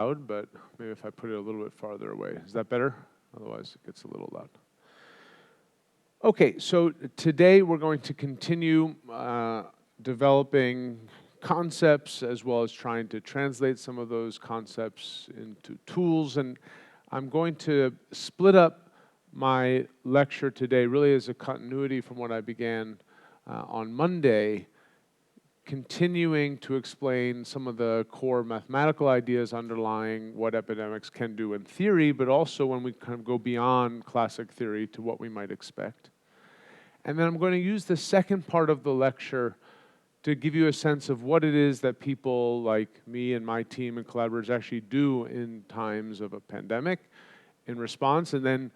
loud, but maybe if I put it a little bit farther away. Is that better? Otherwise, it gets a little loud. Okay, so today we're going to continue developing concepts as well as trying to translate some of those concepts into tools. And I'm going to split up my lecture today really as a continuity from what I began on Monday, continuing to explain some of the core mathematical ideas underlying what epidemics can do in theory, but also when we kind of go beyond classic theory to what we might expect. And then I'm going to use the second part of the lecture to give you a sense of what it is that people like me and my team and collaborators actually do in times of a pandemic in response. And then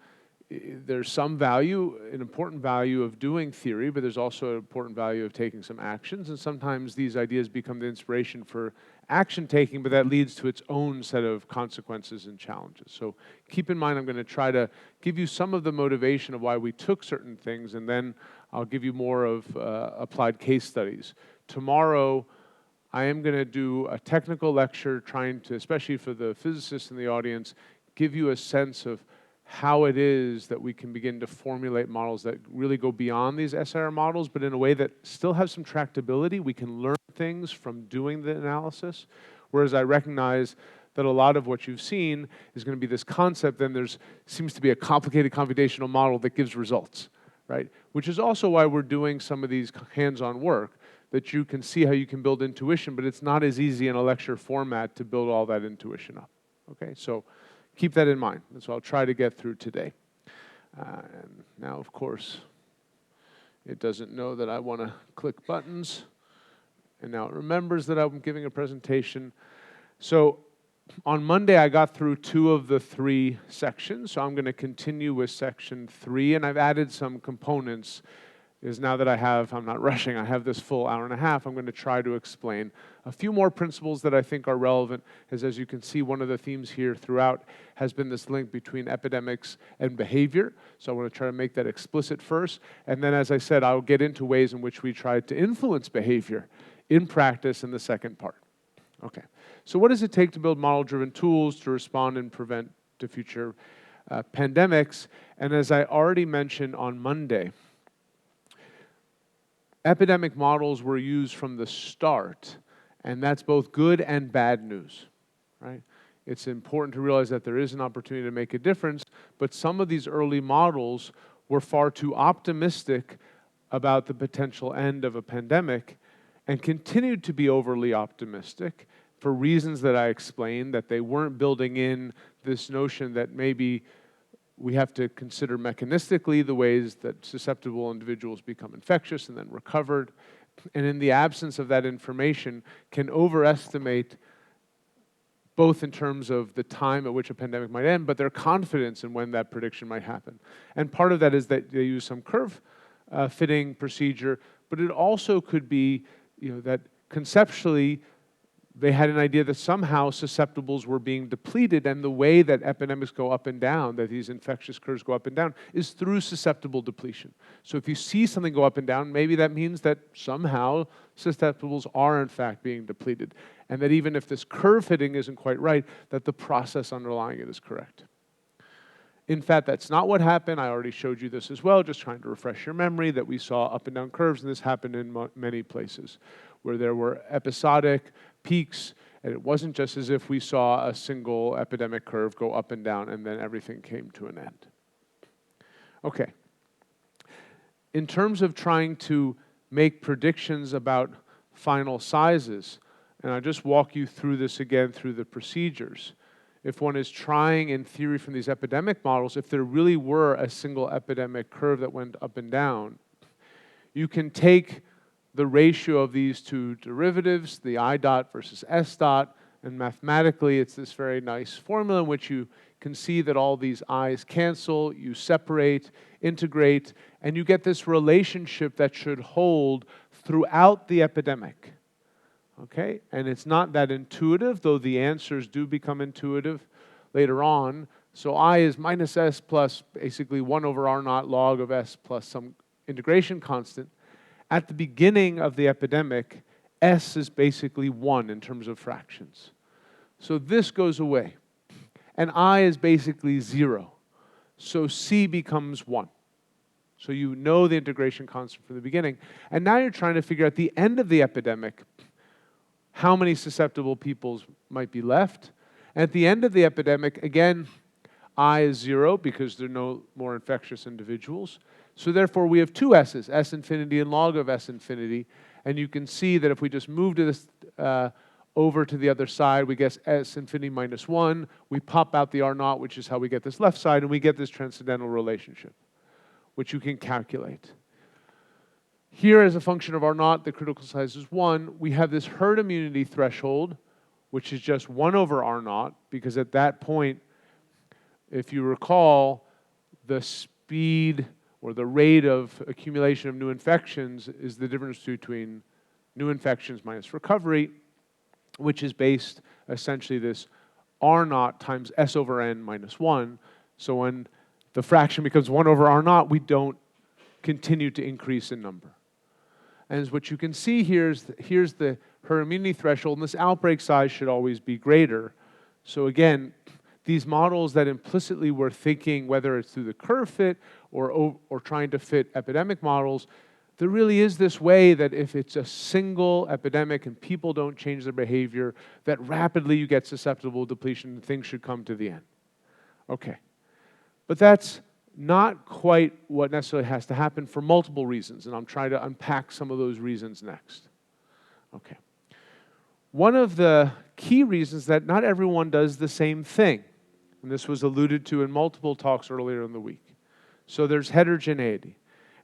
there's some value, an important value of doing theory, but there's also an important value of taking some actions. And sometimes these ideas become the inspiration for action taking, but that leads to its own set of consequences and challenges. So keep in mind, I'm going to try to give you some of the motivation of why we took certain things, and then I'll give you more of applied case studies. Tomorrow, I am going to do a technical lecture trying to, especially for the physicists in the audience, give you a sense of how it is that we can begin to formulate models that really go beyond these SIR models, but in a way that still have some tractability. We can learn things from doing the analysis, whereas I recognize that a lot of what you've seen is going to be this concept, then there seems to be a complicated computational model that gives results, right? Which is also why we're doing some of these hands-on work, that you can see how you can build intuition, but it's not as easy in a lecture format to build all that intuition up, okay? So keep that in mind. That's what I'll try to get through today. And now, of course, it doesn't know that I want to click buttons. And now it remembers that I'm giving a presentation. So on Monday, I got through 2 of the 3 sections. So I'm going to continue with section 3. And I've added some components. Is now that I'm not rushing, I have this full hour and a half, I'm going to try to explain a few more principles that I think are relevant, as you can see, one of the themes here throughout has been this link between epidemics and behavior. So I want to try to make that explicit first. And then, as I said, I'll get into ways in which we try to influence behavior in practice in the second part. Okay, so what does it take to build model-driven tools to respond and prevent to future pandemics? And as I already mentioned on Monday, epidemic models were used from the start, and that's both good and bad news, right? It's important to realize that there is an opportunity to make a difference, but some of these early models were far too optimistic about the potential end of a pandemic and continued to be overly optimistic for reasons that I explained, that they weren't building in this notion that maybe we have to consider mechanistically the ways that susceptible individuals become infectious and then recovered. And in the absence of that information, can overestimate both in terms of the time at which a pandemic might end, but their confidence in when that prediction might happen. And part of that is that they use some curve fitting procedure, but it also could be, that conceptually they had an idea that somehow susceptibles were being depleted, and the way that epidemics go up and down, that these infectious curves go up and down, is through susceptible depletion. So if you see something go up and down, maybe that means that somehow susceptibles are in fact being depleted, and that even if this curve fitting isn't quite right, that the process underlying it is correct. In fact, that's not what happened. I already showed you this as well, just trying to refresh your memory, that we saw up and down curves, and this happened in many places, where there were episodic peaks, and it wasn't just as if we saw a single epidemic curve go up and down and then everything came to an end. Okay. In terms of trying to make predictions about final sizes, and I'll just walk you through this again through the procedures. If one is trying in theory from these epidemic models, if there really were a single epidemic curve that went up and down, you can take the ratio of these 2 derivatives, the I dot versus S dot, and mathematically it's this very nice formula in which you can see that all these i's cancel, you separate, integrate, and you get this relationship that should hold throughout the epidemic. Okay? And it's not that intuitive, though the answers do become intuitive later on. So I is minus S plus basically 1 over R naught log of S plus some integration constant. At the beginning of the epidemic, S is basically 1 in terms of fractions. So this goes away. And I is basically 0. So C becomes 1. So you know the integration constant from the beginning. And now you're trying to figure out the end of the epidemic, how many susceptible peoples might be left. And at the end of the epidemic, again, I is 0 because there are no more infectious individuals. So therefore, we have two S's, S infinity and log of S infinity. And you can see that if we just move to this over to the other side, we get S infinity minus 1. We pop out the R naught, which is how we get this left side, and we get this transcendental relationship, which you can calculate. Here, as a function of R naught, the critical size is 1. We have this herd immunity threshold, which is just 1 over R naught, because at that point, if you recall, the speed or the rate of accumulation of new infections is the difference between new infections minus recovery, which is based essentially this R naught times S over N minus 1. So when the fraction becomes 1 over R naught, we don't continue to increase in number. And as what you can see here is here's the herd immunity threshold, and this outbreak size should always be greater. So again, these models that implicitly we're thinking, whether it's through the curve fit or trying to fit epidemic models, there really is this way that if it's a single epidemic and people don't change their behavior, that rapidly you get susceptible depletion and things should come to the end. Okay. But that's not quite what necessarily has to happen for multiple reasons, and I'm trying to unpack some of those reasons next. Okay. One of the key reasons that not everyone does the same thing, and this was alluded to in multiple talks earlier in the week. So there's heterogeneity.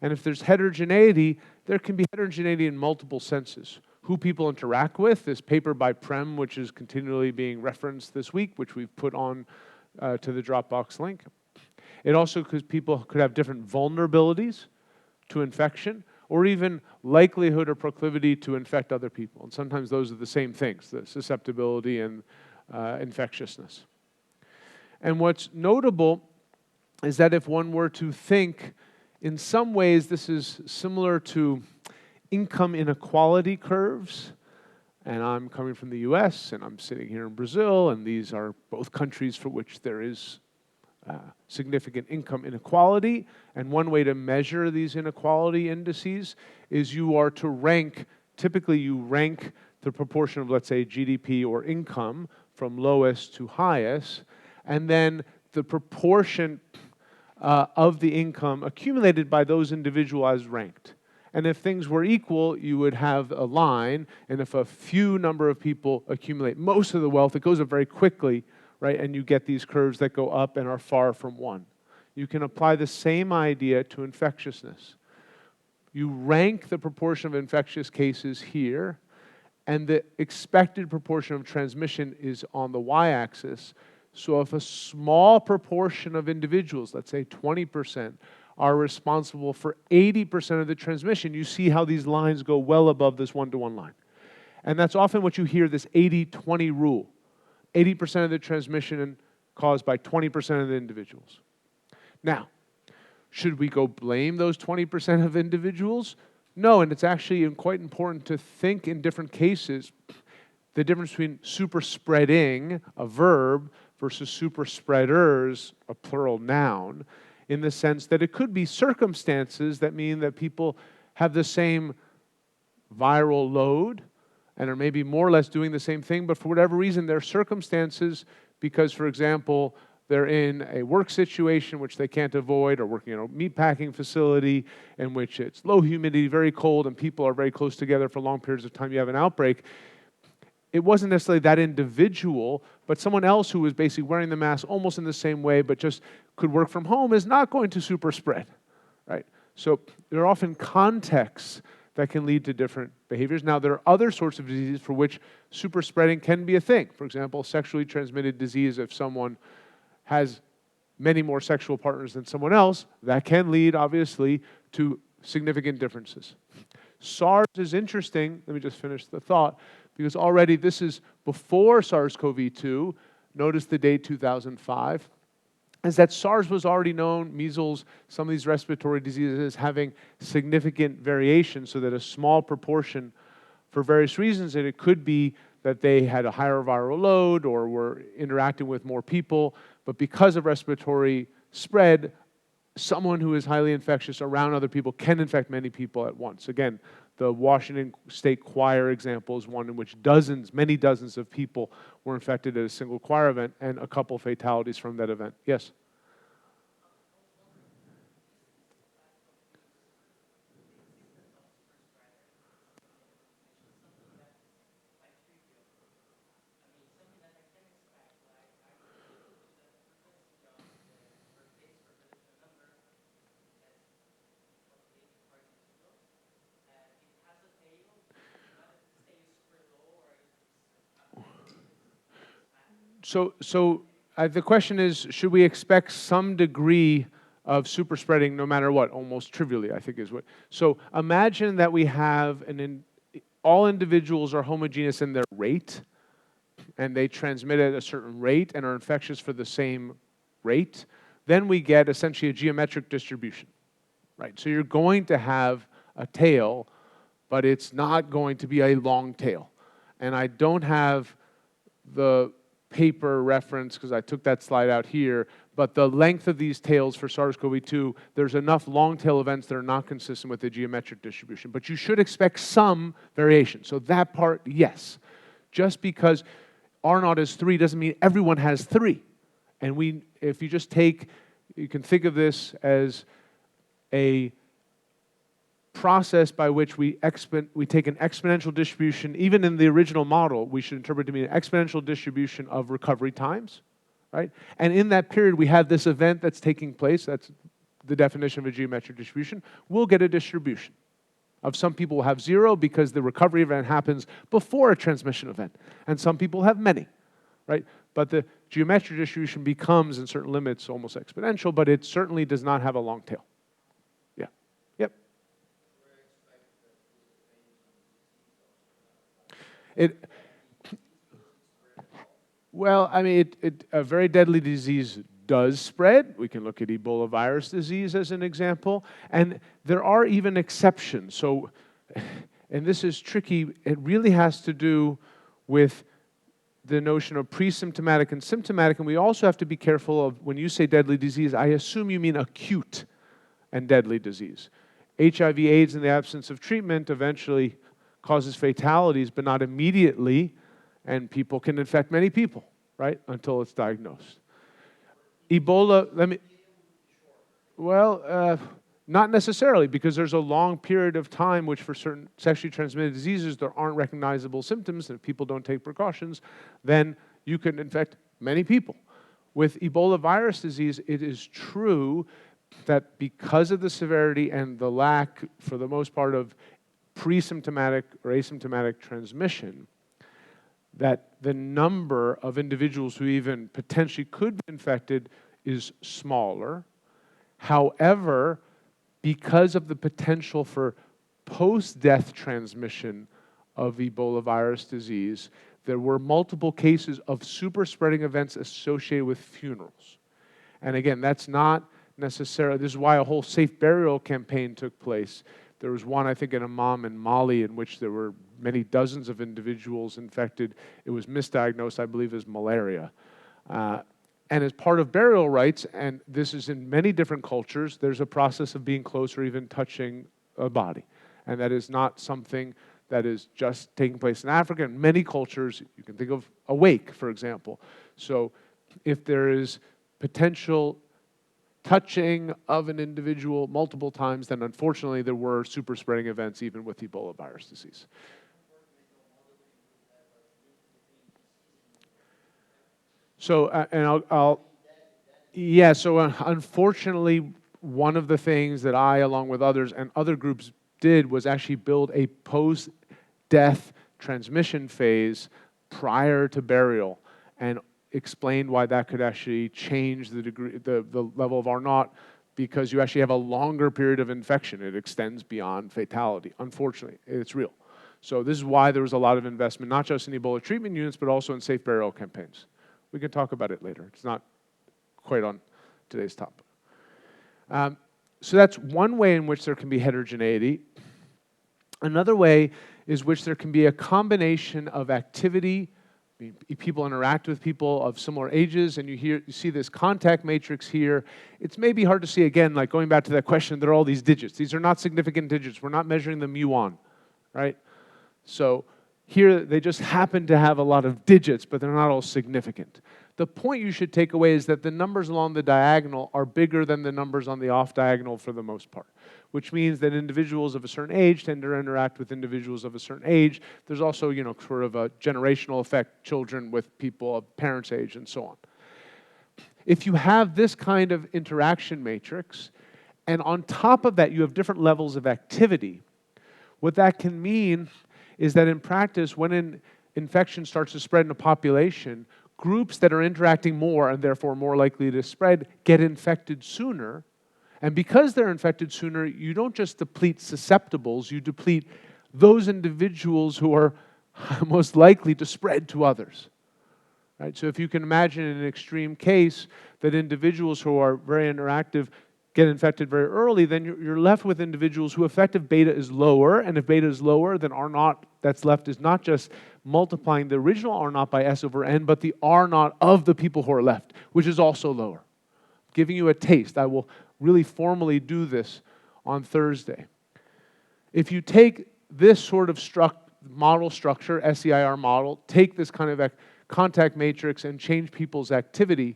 And if there's heterogeneity, there can be heterogeneity in multiple senses. Who people interact with, this paper by Prem, which is continually being referenced this week, which we've put on to the Dropbox link. It also, because people could have different vulnerabilities to infection, or even likelihood or proclivity to infect other people. And sometimes those are the same things, the susceptibility and infectiousness. And what's notable is that if one were to think, in some ways this is similar to income inequality curves, and I'm coming from the US, and I'm sitting here in Brazil, and these are both countries for which there is significant income inequality, and one way to measure these inequality indices is you are to rank, typically you rank the proportion of, let's say, GDP or income from lowest to highest, and then the proportion of the income accumulated by those individuals as ranked. And if things were equal, you would have a line, and if a few number of people accumulate most of the wealth, it goes up very quickly, right? And you get these curves that go up and are far from 1. You can apply the same idea to infectiousness. You rank the proportion of infectious cases here, and the expected proportion of transmission is on the y-axis. So if a small proportion of individuals, let's say 20%, are responsible for 80% of the transmission, you see how these lines go well above this one-to-one line. And that's often what you hear, this 80-20 rule. 80% of the transmission caused by 20% of the individuals. Now, should we go blame those 20% of individuals? No, and it's actually quite important to think in different cases the difference between super spreading, a verb, versus super spreaders, a plural noun, in the sense that it could be circumstances that mean that people have the same viral load and are maybe more or less doing the same thing, but for whatever reason, their circumstances, because, for example, they're in a work situation which they can't avoid, or working in a meatpacking facility in which it's low humidity, very cold, and people are very close together for long periods of time, you have an outbreak. It wasn't necessarily that individual, but someone else who was basically wearing the mask almost in the same way, but just could work from home, is not going to super spread, right? So there are often contexts that can lead to different behaviors. Now, there are other sorts of diseases for which super spreading can be a thing. For example, sexually transmitted disease, if someone has many more sexual partners than someone else, that can lead, obviously, to significant differences. SARS is interesting. Let me just finish the thought, because already this is before SARS-CoV-2. Notice the date 2005. Is that SARS was already known, measles, some of these respiratory diseases having significant variation, so that a small proportion, for various reasons, and it could be that they had a higher viral load or were interacting with more people, but because of respiratory spread, someone who is highly infectious around other people can infect many people at once. Again, the Washington State Choir example is one in which many dozens of people were infected at a single choir event and a couple fatalities from that event. Yes? So the question is, should we expect some degree of super spreading no matter what? Almost trivially, I think is what. So imagine that we have all individuals are homogeneous in their rate, and they transmit at a certain rate and are infectious for the same rate. Then we get essentially a geometric distribution, right? So you're going to have a tail, but it's not going to be a long tail. And I don't have the paper reference because I took that slide out here, but the length of these tails for SARS-CoV-2, there's enough long tail events that are not consistent with the geometric distribution, but you should expect some variation. So that part, yes. Just because R0 is 3 doesn't mean everyone has 3. And if you just you can think of this as a process by which we take an exponential distribution. Even in the original model, we should interpret it to mean an exponential distribution of recovery times, right? And in that period, we have this event that's taking place. That's the definition of a geometric distribution. We'll get a distribution of some people will have 0 because the recovery event happens before a transmission event, and some people have many, right? But the geometric distribution becomes, in certain limits, almost exponential, but it certainly does not have a long tail. Yeah. Yep. Well, I mean, a very deadly disease does spread. We can look at Ebola virus disease as an example. And there are even exceptions. So, and this is tricky, it really has to do with the notion of pre-symptomatic and symptomatic. And we also have to be careful of, when you say deadly disease, I assume you mean acute and deadly disease. HIV/AIDS in the absence of treatment eventually causes fatalities, but not immediately, and people can infect many people, right, until it's diagnosed. Ebola, not necessarily, because there's a long period of time which for certain sexually transmitted diseases there aren't recognizable symptoms, and if people don't take precautions, then you can infect many people. With Ebola virus disease, it is true that because of the severity and the lack, for the most part, of pre-symptomatic or asymptomatic transmission, that the number of individuals who even potentially could be infected is smaller. However, because of the potential for post-death transmission of Ebola virus disease, there were multiple cases of super spreading events associated with funerals. And again, that's not necessarily, this is why a whole safe burial campaign took place. There was one, I think, in Imam in Mali, in which there were many dozens of individuals infected. It was misdiagnosed, I believe, as malaria. And as part of burial rites, and this is in many different cultures, there's a process of being close or even touching a body. And that is not something that is just taking place in Africa. In many cultures, you can think of a wake, for example. So if there is potential touching of an individual multiple times, then unfortunately there were super spreading events even with Ebola virus disease. So, unfortunately, one of the things that I, along with others and other groups, did was actually build a post-death transmission phase prior to burial, and explained why that could actually change the degree, the level of R0, because you actually have a longer period of infection. It extends beyond fatality. Unfortunately, it's real. So this is why there was a lot of investment, not just in Ebola treatment units, but also in safe burial campaigns. We can talk about it later. It's not quite on today's topic. So that's one way in which there can be heterogeneity. Another way is which there can be a combination of activity, people interact with people of similar ages, and you see this contact matrix here. It's maybe hard to see, again, like going back to that question, there are all these digits. These are not significant digits. We're not measuring the muon, right? So here, they just happen to have a lot of digits, but they're not all significant. The point you should take away is that the numbers along the diagonal are bigger than the numbers on the off diagonal for the most part, which means that individuals of a certain age tend to interact with individuals of a certain age. There's also, sort of a generational effect, children with people of parents' age and so on. If you have this kind of interaction matrix, and on top of that you have different levels of activity, what that can mean is that in practice, when an infection starts to spread in a population, groups that are interacting more and therefore more likely to spread get infected sooner. And because they're infected sooner, you don't just deplete susceptibles, you deplete those individuals who are most likely to spread to others. Right? So if you can imagine in an extreme case that individuals who are very interactive get infected very early, then you're left with individuals who effective beta is lower, and if beta is lower, then R naught that's left is not just multiplying the original R naught by S over N, but the R naught of the people who are left, which is also lower. Giving you a taste. I will really formally do this on Thursday. If you take this sort of model structure, SEIR model, take this kind of contact matrix and change people's activity,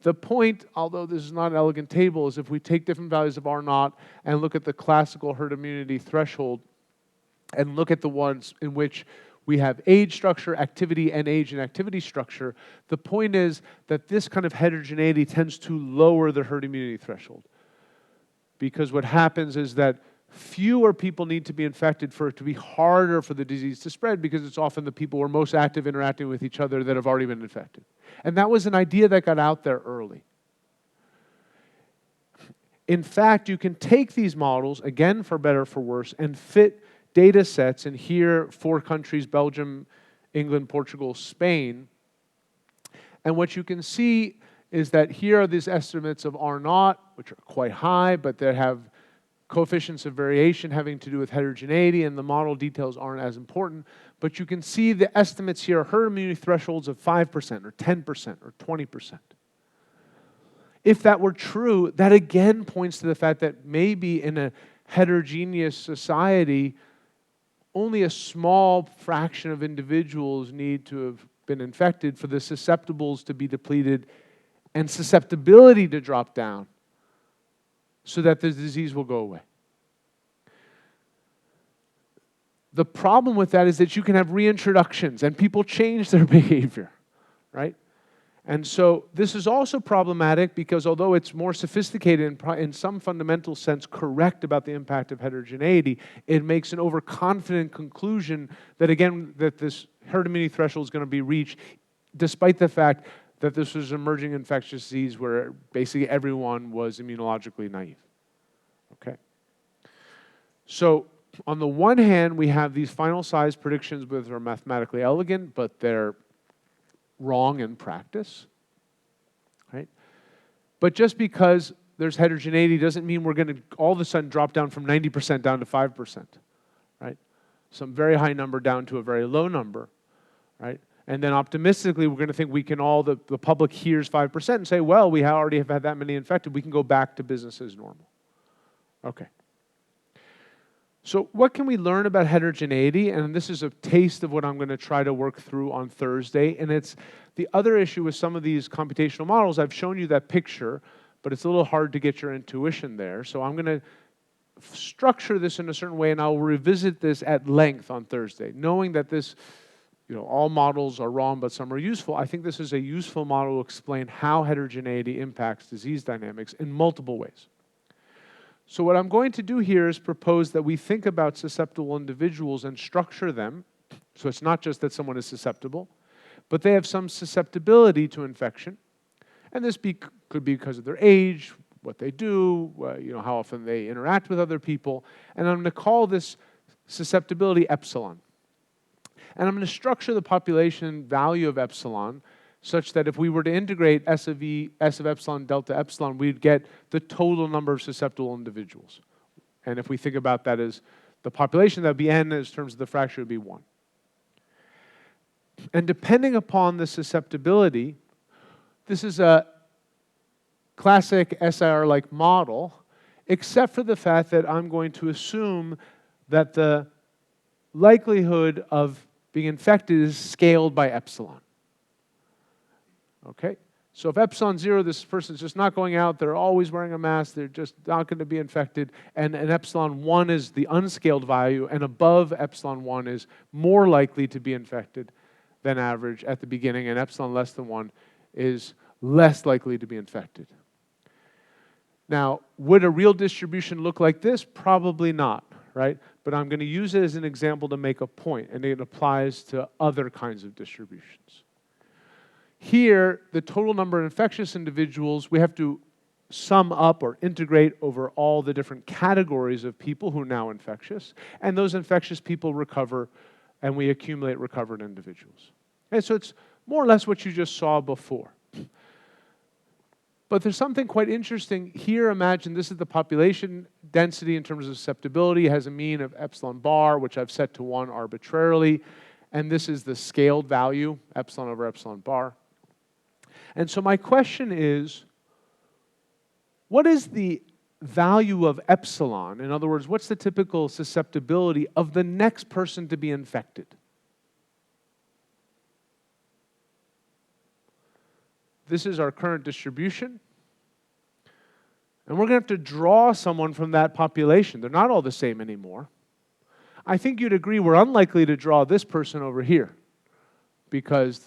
the point, although this is not an elegant table, is if we take different values of R naught and look at the classical herd immunity threshold and look at the ones in which we have age structure, activity, and age and activity structure, the point is that this kind of heterogeneity tends to lower the herd immunity threshold. Because what happens is that fewer people need to be infected for it to be harder for the disease to spread, because it's often the people who are most active interacting with each other that have already been infected. And that was an idea that got out there early. In fact, you can take these models, again for better or for worse, and fit data sets, and here 4 countries, Belgium, England, Portugal, Spain. And what you can see is that here are these estimates of R naught, which are quite high, but they have coefficients of variation having to do with heterogeneity, and the model details aren't as important. But you can see the estimates here are herd immunity thresholds of 5% or 10% or 20%. If that were true, that again points to the fact that maybe in a heterogeneous society, only a small fraction of individuals need to have been infected for the susceptibles to be depleted and susceptibility to drop down so that the disease will go away. The problem with that is that you can have reintroductions and people change their behavior, right? And so this is also problematic because although it's more sophisticated and in some fundamental sense correct about the impact of heterogeneity, it makes an overconfident conclusion that, again, that this herd immunity threshold is going to be reached despite the fact that this was an emerging infectious disease where basically everyone was immunologically naive. Okay. So on the one hand, we have these final size predictions which are mathematically elegant, but they're wrong in practice, right? But just because there's heterogeneity doesn't mean we're going to all of a sudden drop down from 90% down to 5%, right? Some very high number down to a very low number, right? And then optimistically, we're going to think we can the public hears 5% and say, well, we already have had that many infected. We can go back to business as normal. Okay. So what can we learn about heterogeneity? And this is a taste of what I'm going to try to work through on Thursday. And it's the other issue with some of these computational models. I've shown you that picture, but it's a little hard to get your intuition there. So I'm going to structure this in a certain way, and I'll revisit this at length on Thursday, knowing that this, all models are wrong, but some are useful. I think this is a useful model to explain how heterogeneity impacts disease dynamics in multiple ways. So what I'm going to do here is propose that we think about susceptible individuals and structure them. So it's not just that someone is susceptible, but they have some susceptibility to infection. And this could be because of their age, what they do, how often they interact with other people. And I'm going to call this susceptibility epsilon. And I'm going to structure the population value of epsilon such that if we were to integrate S of epsilon, delta epsilon, we'd get the total number of susceptible individuals. And if we think about that as the population, that would be n, in terms of the fraction would be 1. And depending upon the susceptibility, this is a classic SIR-like model, except for the fact that I'm going to assume that the likelihood of being infected is scaled by epsilon. Okay? So if epsilon 0, this person's just not going out, they're always wearing a mask, they're just not going to be infected, and epsilon 1 is the unscaled value, and above epsilon 1 is more likely to be infected than average at the beginning, and epsilon less than 1 is less likely to be infected. Now, would a real distribution look like this? Probably not, right? But I'm going to use it as an example to make a point, and it applies to other kinds of distributions. Here, the total number of infectious individuals, we have to sum up or integrate over all the different categories of people who are now infectious, and those infectious people recover, and we accumulate recovered individuals. And so it's more or less what you just saw before. But there's something quite interesting here. Imagine this is the population density in terms of susceptibility. It has a mean of epsilon bar, which I've set to 1 arbitrarily. And this is the scaled value, epsilon over epsilon bar. And so my question is, what is the value of epsilon? In other words, what's the typical susceptibility of the next person to be infected? This is our current distribution. And we're going to have to draw someone from that population. They're not all the same anymore. I think you'd agree we're unlikely to draw this person over here because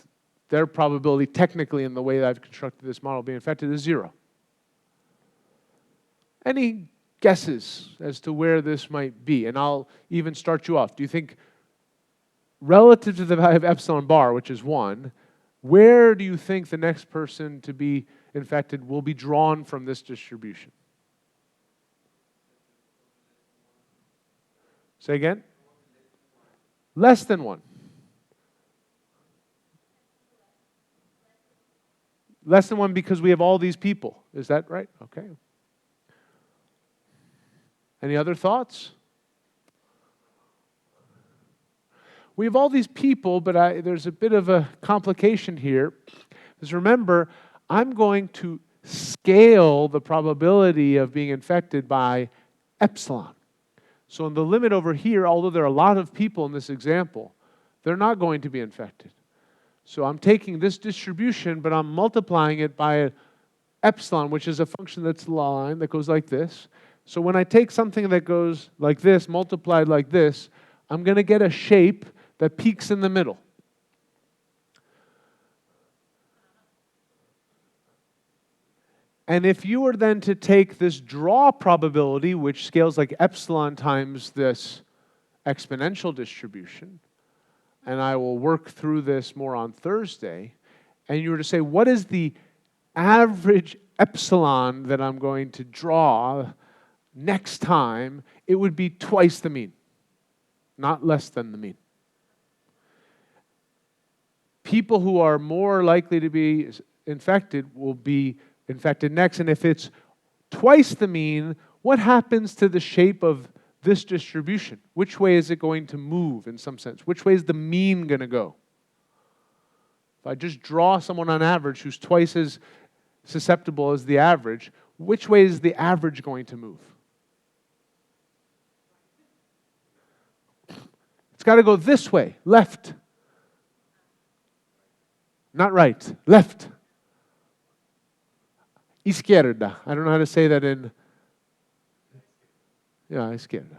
their probability technically in the way that I've constructed this model of being infected is 0. Any guesses as to where this might be? And I'll even start you off. Do you think relative to the value of epsilon bar, which is 1, where do you think the next person to be infected will be drawn from this distribution? Say again? Less than 1. Less than 1 because we have all these people. Is that right? Okay. Any other thoughts? We have all these people, but there's a bit of a complication here. Because remember, I'm going to scale the probability of being infected by epsilon. So in the limit over here, although there are a lot of people in this example, they're not going to be infected. So I'm taking this distribution, but I'm multiplying it by epsilon, which is a function that's a line that goes like this. So when I take something that goes like this, multiplied like this, I'm going to get a shape that peaks in the middle. And if you were then to take this draw probability, which scales like epsilon times this exponential distribution, and I will work through this more on Thursday, and you were to say, what is the average epsilon that I'm going to draw next time, it would be twice the mean, not less than the mean. People who are more likely to be infected will be infected next, and if it's twice the mean, what happens to the shape of this distribution? Which way is it going to move in some sense? Which way is the mean going to go? If I just draw someone on average who's twice as susceptible as the average, which way is the average going to move? It's got to go this way, left. Not right, left. Izquierda. I don't know how to say that in... Yeah, izquierda.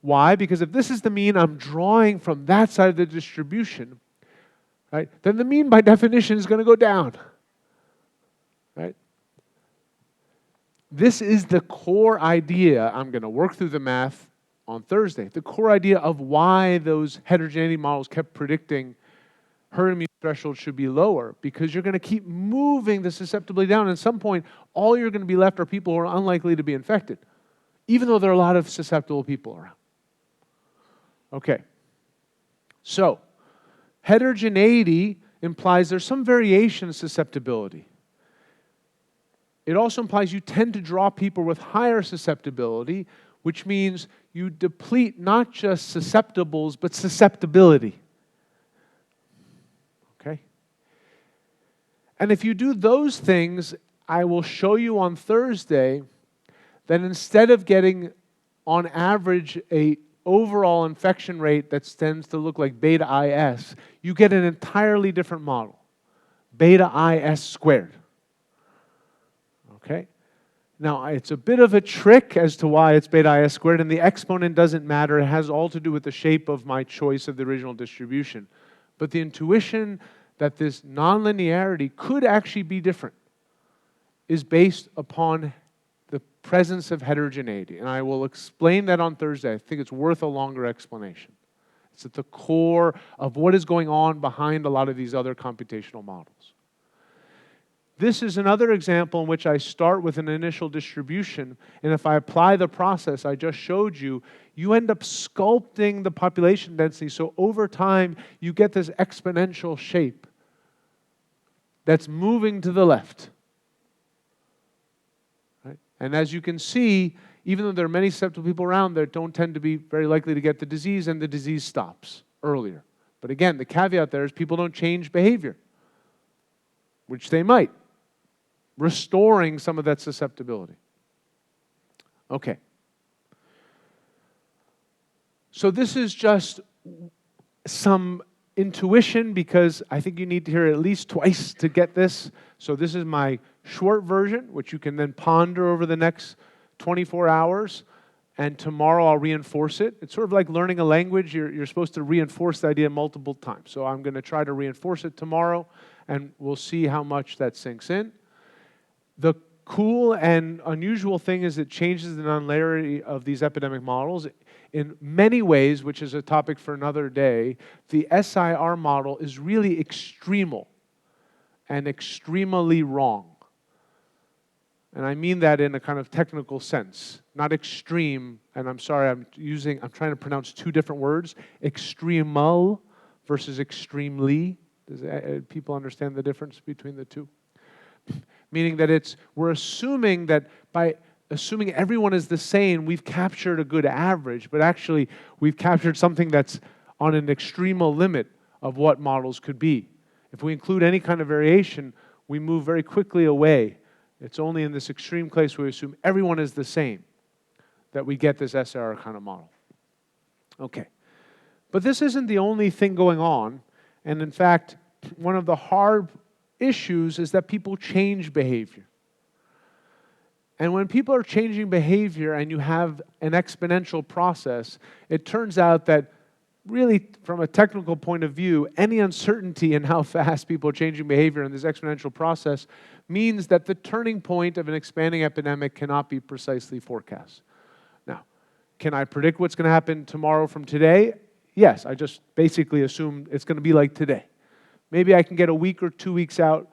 Why? Because if this is the mean I'm drawing from that side of the distribution, right, then the mean by definition is going to go down. Right? This is the core idea. I'm going to work through the math on Thursday. The core idea of why those heterogeneity models kept predicting herd immunity threshold should be lower, because you're going to keep moving the susceptibility down. At some point, all you're going to be left are people who are unlikely to be infected, even though there are a lot of susceptible people around. Okay. So, heterogeneity implies there's some variation in susceptibility. It also implies you tend to draw people with higher susceptibility, which means you deplete not just susceptibles, but susceptibility. Okay? And if you do those things, I will show you on Thursday that instead of getting, on average, a overall infection rate that tends to look like beta IS, you get an entirely different model, beta IS squared. Okay? Now, it's a bit of a trick as to why it's beta IS squared, and the exponent doesn't matter. It has all to do with the shape of my choice of the original distribution. But the intuition that this nonlinearity could actually be different is based upon the presence of heterogeneity. And I will explain that on Thursday. I think it's worth a longer explanation. It's at the core of what is going on behind a lot of these other computational models. This is another example in which I start with an initial distribution, and if I apply the process I just showed you, you end up sculpting the population density, so over time you get this exponential shape that's moving to the left. Right? And as you can see, even though there are many susceptible people around, there don't tend to be very likely to get the disease, and the disease stops earlier. But again, the caveat there is people don't change behavior, which they might, restoring some of that susceptibility. Okay. So this is just some intuition, because I think you need to hear it at least twice to get this. So this is my short version, which you can then ponder over the next 24 hours. And tomorrow I'll reinforce it. It's sort of like learning a language. You're supposed to reinforce the idea multiple times. So I'm going to try to reinforce it tomorrow, and we'll see how much that sinks in. The cool and unusual thing is it changes the nonlinearity of these epidemic models. In many ways, which is a topic for another day, the SIR model is really extremal and extremely wrong. And I mean that in a kind of technical sense, not extreme, and I'm sorry, I'm trying to pronounce two different words, extremal versus extremely. Does people understand the difference between the two? Meaning that we're assuming that by assuming everyone is the same, we've captured a good average, but actually we've captured something that's on an extremal limit of what models could be. If we include any kind of variation, we move very quickly away. It's only in this extreme case where we assume everyone is the same that we get this SIR kind of model. Okay. But this isn't the only thing going on, and in fact, one of the hard issues is that people change behavior. And when people are changing behavior and you have an exponential process, it turns out that really, from a technical point of view, any uncertainty in how fast people are changing behavior in this exponential process means that the turning point of an expanding epidemic cannot be precisely forecast. Now, can I predict what's going to happen tomorrow from today? Yes, I just basically assume it's going to be like today. Maybe I can get a week or 2 weeks out,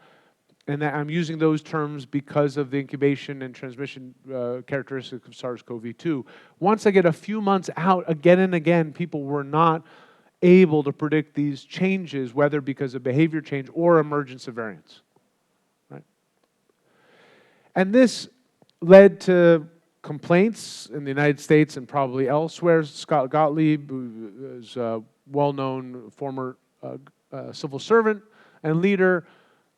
and I'm using those terms because of the incubation and transmission characteristics of SARS-CoV-2. Once I get a few months out, again and again, people were not able to predict these changes, whether because of behavior change or emergence of variants. Right? And this led to complaints in the United States and probably elsewhere. Scott Gottlieb, who is a well-known former civil servant and leader.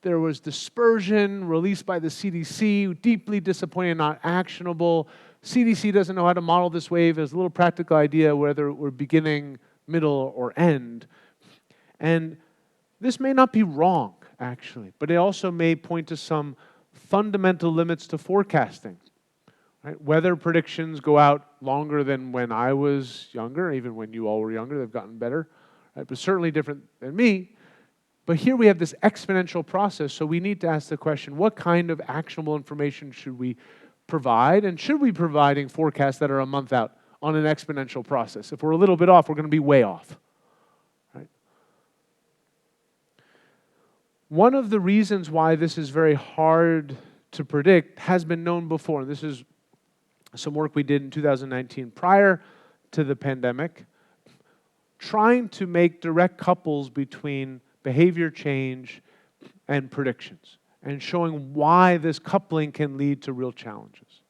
There was dispersion released by the CDC, deeply disappointing, not actionable. CDC doesn't know how to model this wave. There's a little practical idea whether we're beginning, middle, or end. And this may not be wrong, actually, but it also may point to some fundamental limits to forecasting. Right? Weather predictions go out longer than when I was younger, even when you all were younger. They've gotten better. Right, but certainly different than me. But here we have this exponential process, so we need to ask the question, what kind of actionable information should we provide? And should we be providing forecasts that are a month out on an exponential process? If we're a little bit off, we're going to be way off. Right? One of the reasons why this is very hard to predict has been known before. And this is some work we did in 2019 prior to the pandemic, trying to make direct couples between behavior change and predictions, and showing why this coupling can lead to real challenges.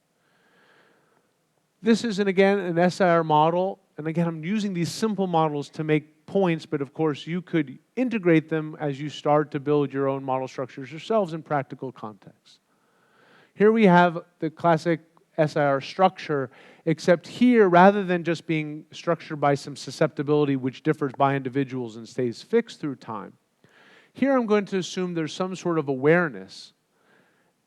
This is, again, an SIR model. And again, I'm using these simple models to make points, but of course, you could integrate them as you start to build your own model structures yourselves in practical contexts. Here we have the classic SIR structure, except here, rather than just being structured by some susceptibility which differs by individuals and stays fixed through time, here I'm going to assume there's some sort of awareness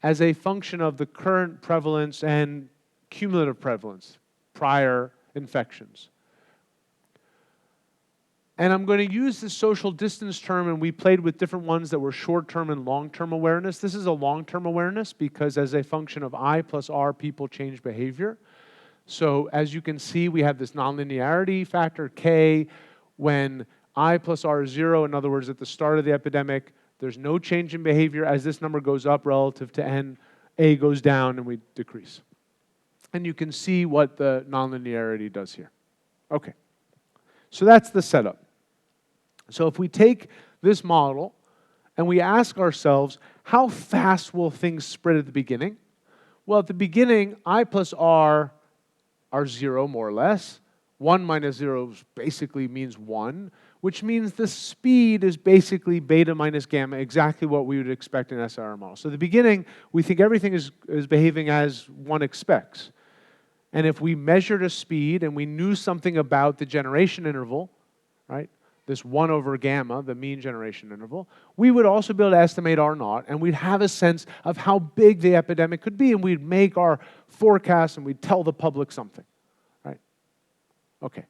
as a function of the current prevalence and cumulative prevalence, prior infections. And I'm going to use the social distance term, and we played with different ones that were short-term and long-term awareness. This is a long-term awareness because as a function of I plus R, people change behavior. So as you can see, we have this nonlinearity factor, K, when I plus R is 0. In other words, at the start of the epidemic, there's no change in behavior. As this number goes up relative to N, A goes down and we decrease. And you can see what the nonlinearity does here. Okay, so that's the setup. So if we take this model and we ask ourselves, how fast will things spread at the beginning? Well, at the beginning, I plus R are 0, more or less. 1 minus 0 basically means 1, which means the speed is basically beta minus gamma, exactly what we would expect in an SIR model. So at the beginning, we think everything is behaving as one expects. And if we measured a speed and we knew something about the generation interval, right, this 1 over gamma, the mean generation interval, we would also be able to estimate R naught, and we'd have a sense of how big the epidemic could be, and we'd make our forecast and we'd tell the public something, right? Okay.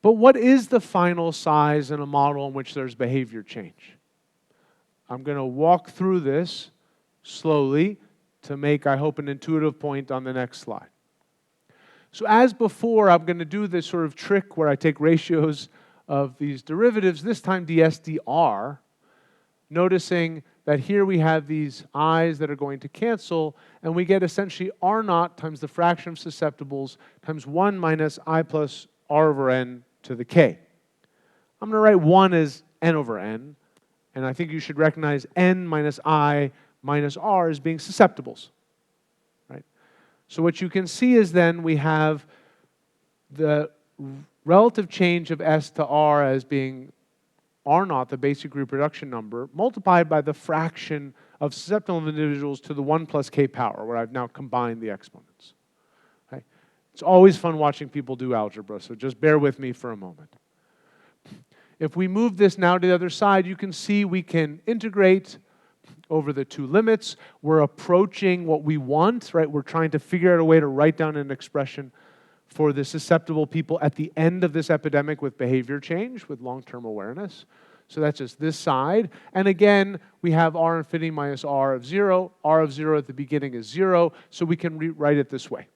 But what is the final size in a model in which there's behavior change? I'm going to walk through this slowly to make, I hope, an intuitive point on the next slide. So as before, I'm going to do this sort of trick where I take ratios of these derivatives, this time ds dr, noticing that here we have these i's that are going to cancel, and we get essentially R naught times the fraction of susceptibles times 1 minus I plus R over n to the k. I'm going to write 1 as n over n, and I think you should recognize n minus I minus R as being susceptibles. Right? So what you can see is then we have the relative change of S to R as being R naught, the basic reproduction number, multiplied by the fraction of susceptible individuals to the 1 plus k power, where I've now combined the exponents. Okay? It's always fun watching people do algebra, so just bear with me for a moment. If we move this now to the other side, you can see we can integrate over the two limits. We're approaching what we want, right? We're trying to figure out a way to write down an expression for the susceptible people at the end of this epidemic with behavior change, with long-term awareness. So that's just this side. And again, we have R infinity minus R of 0. R of 0 at the beginning is 0, so we can rewrite it this way.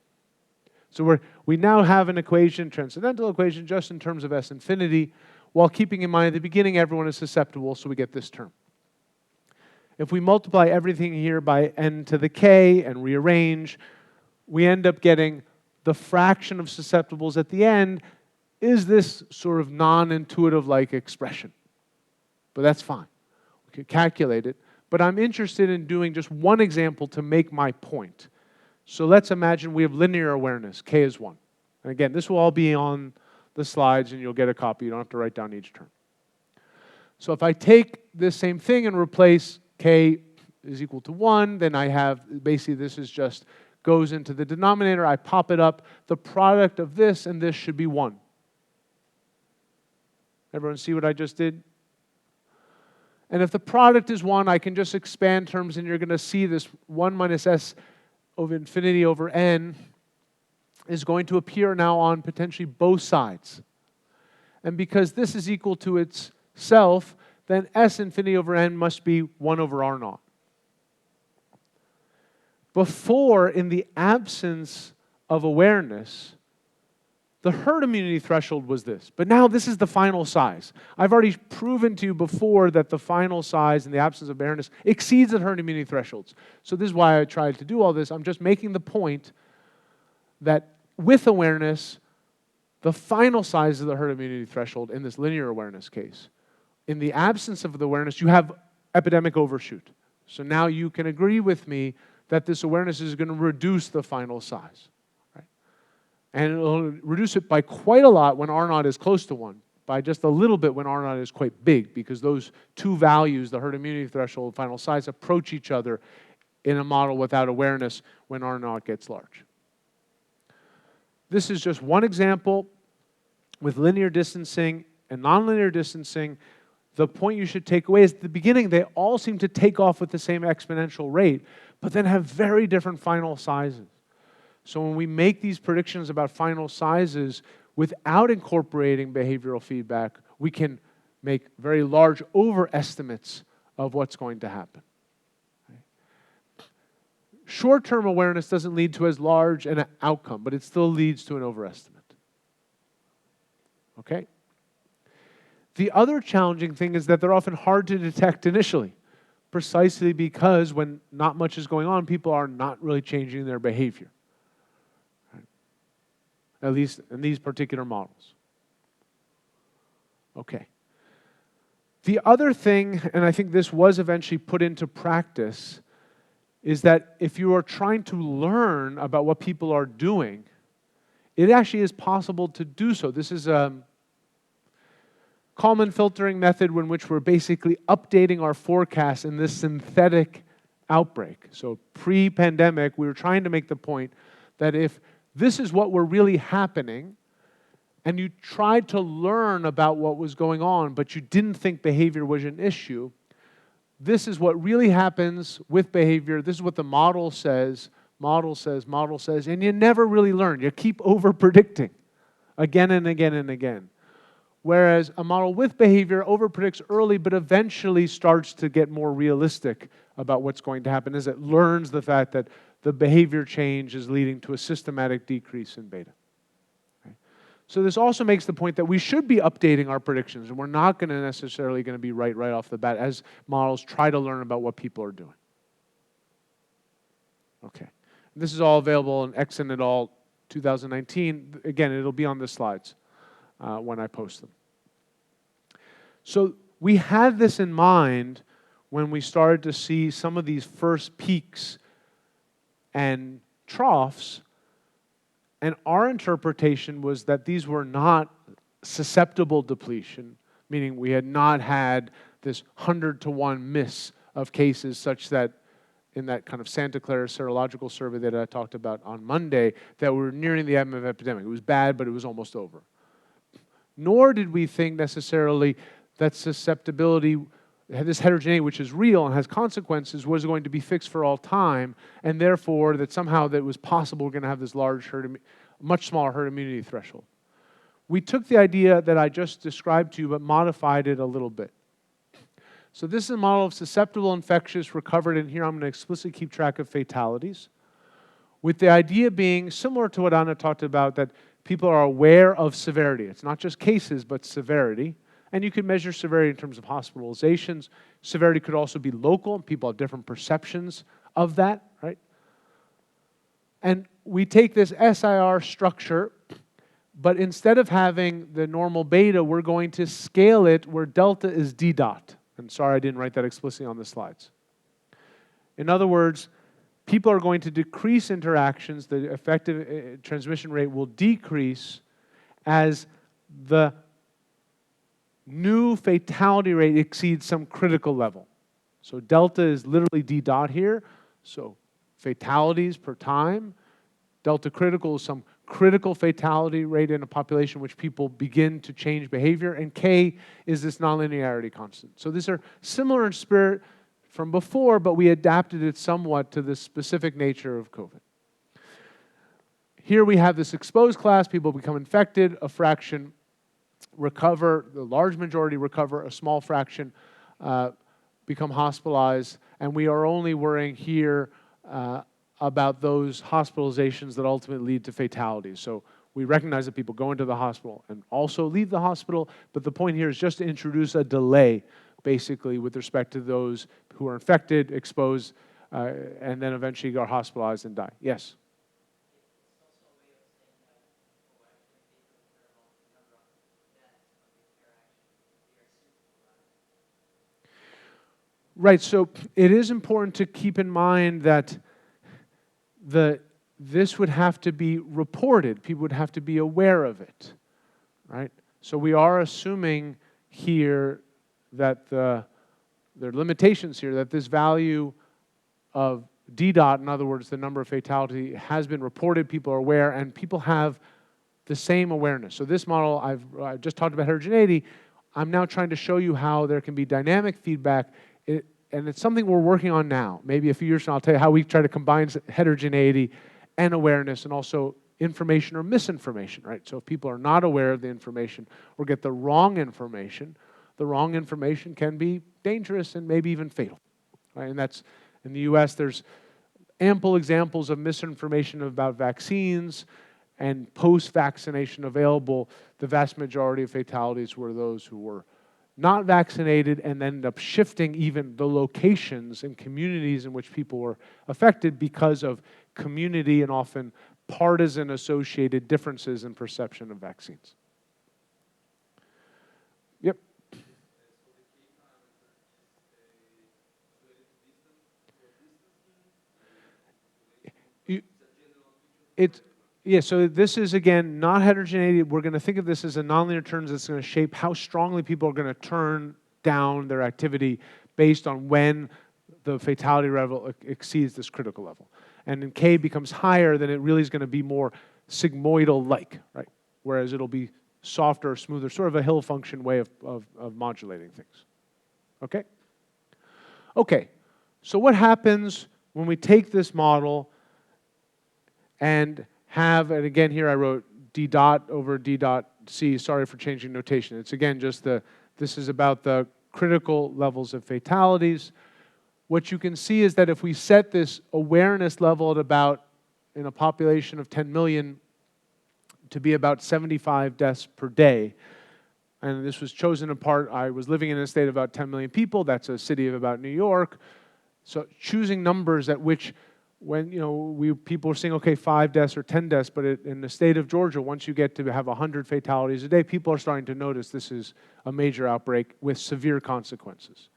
So we now have an equation, transcendental equation, just in terms of S infinity, while keeping in mind at the beginning everyone is susceptible, so we get this term. If we multiply everything here by n to the k and rearrange, we end up getting the fraction of susceptibles at the end is this sort of non-intuitive-like expression. But that's fine. We could calculate it. But I'm interested in doing just one example to make my point. So let's imagine we have linear awareness. K is 1. And again, this will all be on the slides, and you'll get a copy. You don't have to write down each term. So if I take this same thing and replace K is equal to 1, then I have, basically this is just goes into the denominator, I pop it up, the product of this and this should be 1. Everyone see what I just did? And if the product is 1, I can just expand terms and you're going to see this 1 minus S of infinity over n is going to appear now on potentially both sides. And because this is equal to itself, then S infinity over n must be 1 over R naught. Before, in the absence of awareness, the herd immunity threshold was this. But now this is the final size. I've already proven to you before that the final size in the absence of awareness exceeds the herd immunity thresholds. So this is why I tried to do all this. I'm just making the point that with awareness, the final size of the herd immunity threshold in this linear awareness case. In the absence of the awareness, you have epidemic overshoot. So now you can agree with me that this awareness is going to reduce the final size. Right? And it'll reduce it by quite a lot when R0 is close to 1, by just a little bit when R0 is quite big, because those two values, the herd immunity threshold, final size, approach each other in a model without awareness when R0 gets large. This is just one example with linear distancing and nonlinear distancing. The point you should take away is at the beginning, they all seem to take off with the same exponential rate, but then have very different final sizes. So when we make these predictions about final sizes without incorporating behavioral feedback, we can make very large overestimates of what's going to happen. Short-term awareness doesn't lead to as large an outcome, but it still leads to an overestimate. Okay? The other challenging thing is that they're often hard to detect initially, precisely because when not much is going on, people are not really changing their behavior, right? At least in these particular models. Okay. The other thing, and I think this was eventually put into practice, is that if you are trying to learn about what people are doing, it actually is possible to do so. This is a Kalman filtering method in which we're basically updating our forecast in this synthetic outbreak. So pre-pandemic, we were trying to make the point that if this is what were really happening, and you tried to learn about what was going on, but you didn't think behavior was an issue, this is what really happens with behavior. This is what the model says, and you never really learn. You keep over-predicting again and again and again. Whereas a model with behavior over-predicts early, but eventually starts to get more realistic about what's going to happen as it learns the fact that the behavior change is leading to a systematic decrease in beta. So this also makes the point that we should be updating our predictions, and we're not going to necessarily going to be right off the bat as models try to learn about what people are doing. Okay. This is all available in Exon et al. 2019. Again, it'll be on the slides when I post them. So we had this in mind when we started to see some of these first peaks and troughs. And our interpretation was that these were not susceptible depletion, meaning we had not had this 100-to-1 miss of cases such that in that kind of Santa Clara serological survey that I talked about on Monday, that we were nearing the end of the epidemic. It was bad, but it was almost over. Nor did we think necessarily that susceptibility, this heterogeneity, which is real and has consequences, was going to be fixed for all time, and therefore that somehow that it was possible we're going to have this large much smaller herd immunity threshold. We took the idea that I just described to you, but modified it a little bit. So this is a model of susceptible, infectious, recovered, and here I'm going to explicitly keep track of fatalities, with the idea being similar to what Anna talked about, that people are aware of severity. It's not just cases, but severity. And you can measure severity in terms of hospitalizations. Severity could also be local, and people have different perceptions of that, right? And we take this SIR structure, but instead of having the normal beta, we're going to scale it where delta is D dot. And sorry I didn't write that explicitly on the slides. In other words, people are going to decrease interactions, the effective transmission rate will decrease as the new fatality rate exceeds some critical level. So delta is literally D dot here, so fatalities per time. Delta critical is some critical fatality rate in a population which people begin to change behavior, and K is this nonlinearity constant. So these are similar in spirit from before, but we adapted it somewhat to the specific nature of COVID. Here we have this exposed class, people become infected, a fraction recover, the large majority recover, a small fraction become hospitalized, and we are only worrying here about those hospitalizations that ultimately lead to fatalities. So we recognize that people go into the hospital and also leave the hospital, but the point here is just to introduce a delay, basically, with respect to those who are infected, exposed, and then eventually are hospitalized and die. Yes? Right, so it is important to keep in mind that this would have to be reported. People would have to be aware of it, right? So we are assuming here that there are limitations here, that this value of D dot, in other words, the number of fatality, has been reported, people are aware, and people have the same awareness. So this model, I've just talked about heterogeneity. I'm now trying to show you how there can be dynamic feedback, and it's something we're working on now. Maybe a few years from now, I'll tell you how we try to combine heterogeneity and awareness, and also information or misinformation, right? So if people are not aware of the information or get the wrong information can be dangerous and maybe even fatal, right? And that's, in the US, there's ample examples of misinformation about vaccines, and post-vaccination available, the vast majority of fatalities were those who were not vaccinated and ended up shifting even the locations and communities in which people were affected because of community and often partisan-associated differences in perception of vaccines. Yep. So this is, again, not heterogeneity. We're going to think of this as a nonlinear terms that's going to shape how strongly people are going to turn down their activity based on when the fatality level exceeds this critical level. And when K becomes higher, then it really is going to be more sigmoidal-like, right? Whereas it'll be softer or smoother, sort of a hill function way of modulating things. Okay? Okay, so what happens when we take this model and have, and again here I wrote D dot over D dot C, sorry for changing notation. It's again just this is about the critical levels of fatalities. What you can see is that if we set this awareness level at about, in a population of 10 million, to be about 75 deaths per day, and this was chosen in part, I was living in a state of about 10 million people, that's a city of about New York, so choosing numbers at which, when people were saying, okay, 5 deaths or 10 deaths, but in the state of Georgia, once you get to have 100 fatalities a day, people are starting to notice this is a major outbreak with severe consequences.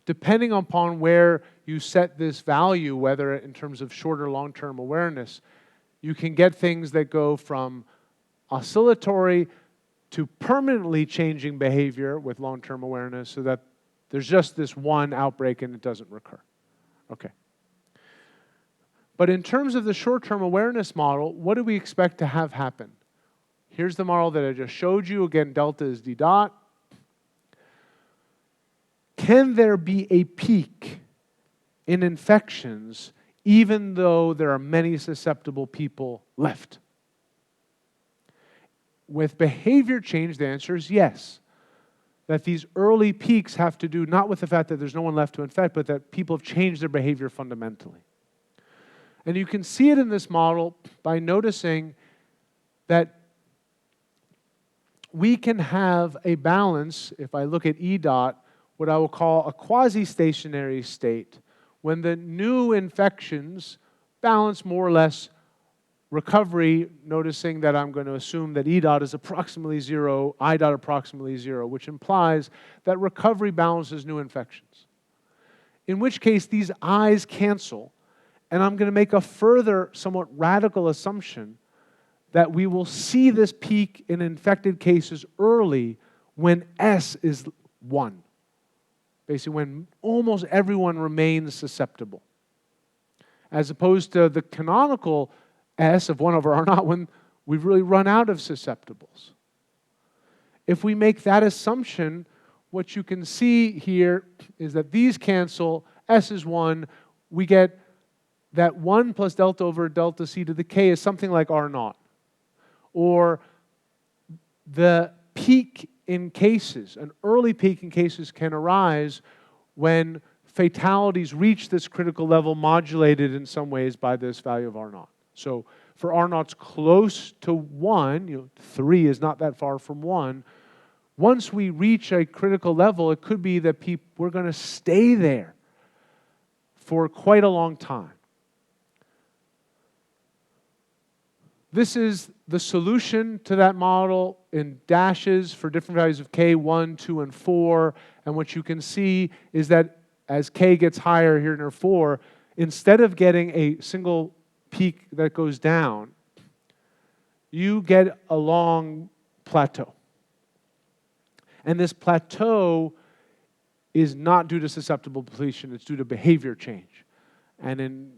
Depending upon where you set this value, whether in terms of short or long-term awareness, you can get things that go from oscillatory to permanently changing behavior with long-term awareness, so that there's just this one outbreak and it doesn't recur. Okay. But in terms of the short-term awareness model, what do we expect to have happen? Here's the model that I just showed you. Again, delta is D dot. Can there be a peak in infections even though there are many susceptible people left? With behavior change, the answer is yes. That these early peaks have to do not with the fact that there's no one left to infect, but that people have changed their behavior fundamentally. And you can see it in this model by noticing that we can have a balance, if I look at E dot, what I will call a quasi-stationary state, when the new infections balance more or less recovery, noticing that I'm going to assume that E dot is approximately 0, I dot approximately 0, which implies that recovery balances new infections. In which case, these I's cancel, and I'm going to make a further, somewhat radical assumption that we will see this peak in infected cases early when S is 1. Basically, when almost everyone remains susceptible. As opposed to the canonical S of 1 over R naught when we've really run out of susceptibles. If we make that assumption, what you can see here is that these cancel, S is 1, we get that 1 plus delta over delta C to the K is something like R naught. Or the peak in cases, an early peak in cases can arise when fatalities reach this critical level modulated in some ways by this value of R naught. So for R naughts close to 1, 3 is not that far from 1, once we reach a critical level, it could be that we're going to stay there for quite a long time. This is the solution to that model in dashes for different values of K, 1, 2, and 4. And what you can see is that as K gets higher here near 4, instead of getting a single peak that goes down, you get a long plateau. And this plateau is not due to susceptible depletion, it's due to behavior change. And in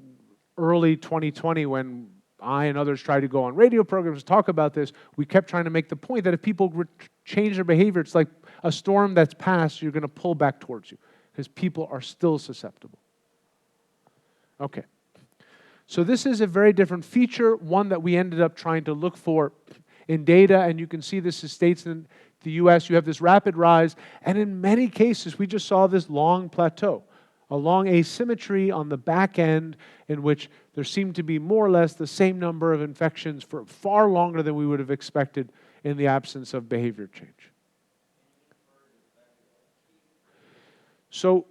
early 2020, when I and others tried to go on radio programs to talk about this, we kept trying to make the point that if people change their behavior, it's like a storm that's passed, you're going to pull back towards you, because people are still susceptible. Okay. So this is a very different feature, one that we ended up trying to look for in data, and you can see this is states in the US, you have this rapid rise, and in many cases, we just saw this long plateau, a long asymmetry on the back end in which there seemed to be more or less the same number of infections for far longer than we would have expected in the absence of behavior change. So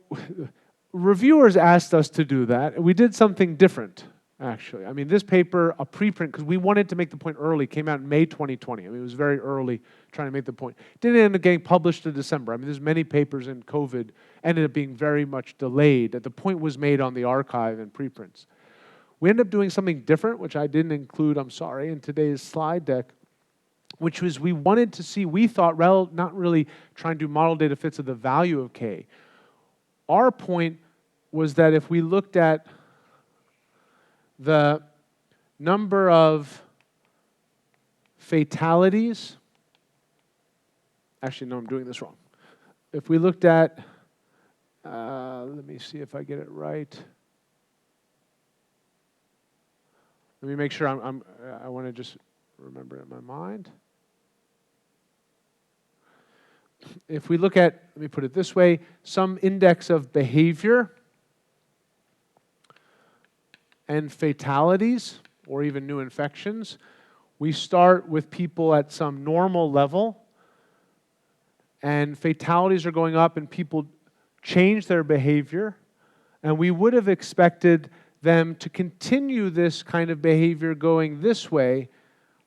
reviewers asked us to do that. We did something different, actually. I mean, this paper, a preprint, because we wanted to make the point early, came out in May 2020. I mean, it was very early trying to make the point. It didn't end up getting published in December. I mean, there's many papers in COVID ended up being very much delayed. The point was made on the archive and preprints. We ended up doing something different, which I didn't include, I'm sorry, in today's slide deck, which was we wanted to see, we thought, not really trying to do model data fits of the value of K. Our point was that if we looked at the number of fatalities, actually, no, I'm doing this wrong. If we looked at, let me see if I get it right. Let me make sure I want to just remember it in my mind. If we look at, let me put it this way, some index of behavior and fatalities, or even new infections, we start with people at some normal level, and fatalities are going up and people change their behavior, and we would have expected them to continue this kind of behavior going this way,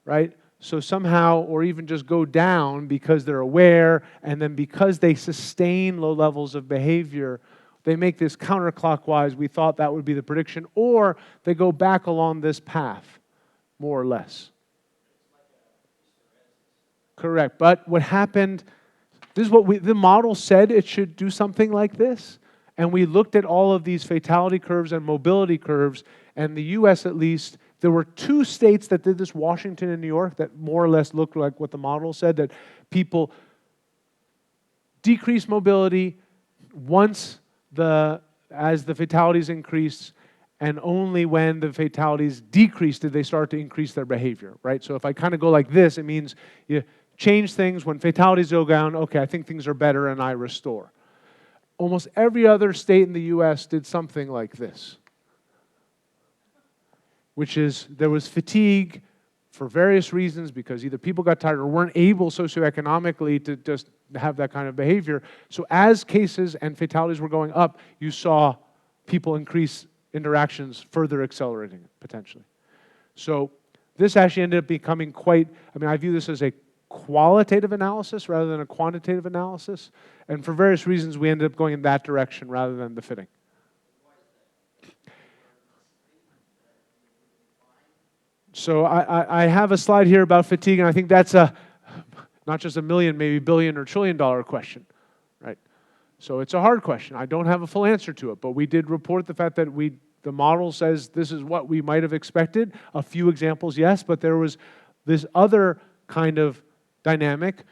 right? So somehow, or even just go down because they're aware, and then because they sustain low levels of behavior, they make this counterclockwise. We thought that would be the prediction, or they go back along this path, more or less. Correct, but what happened, this is what the model said it should do something like this, and we looked at all of these fatality curves and mobility curves, and the US at least, there were 2 states that did this, Washington and New York, that more or less looked like what the model said, that people decrease mobility once as the fatalities increased, and only when the fatalities decreased did they start to increase their behavior, right? So if I kind of go like this, it means you change things. When fatalities go down, okay, I think things are better and I restore. Almost every other state in the US did something like this, which is there was fatigue for various reasons because either people got tired or weren't able socioeconomically to just have that kind of behavior. So as cases and fatalities were going up, you saw people increase interactions, further accelerating it, potentially. So this actually ended up becoming quite, I mean, I view this as a qualitative analysis rather than a quantitative analysis. And for various reasons, we ended up going in that direction rather than the fitting. So I have a slide here about fatigue, and I think that's not just $1 million, maybe billion or $1 trillion question, right? So it's a hard question. I don't have a full answer to it, but we did report the fact that the model says this is what we might have expected. A few examples, yes, but there was this other kind of dynamic,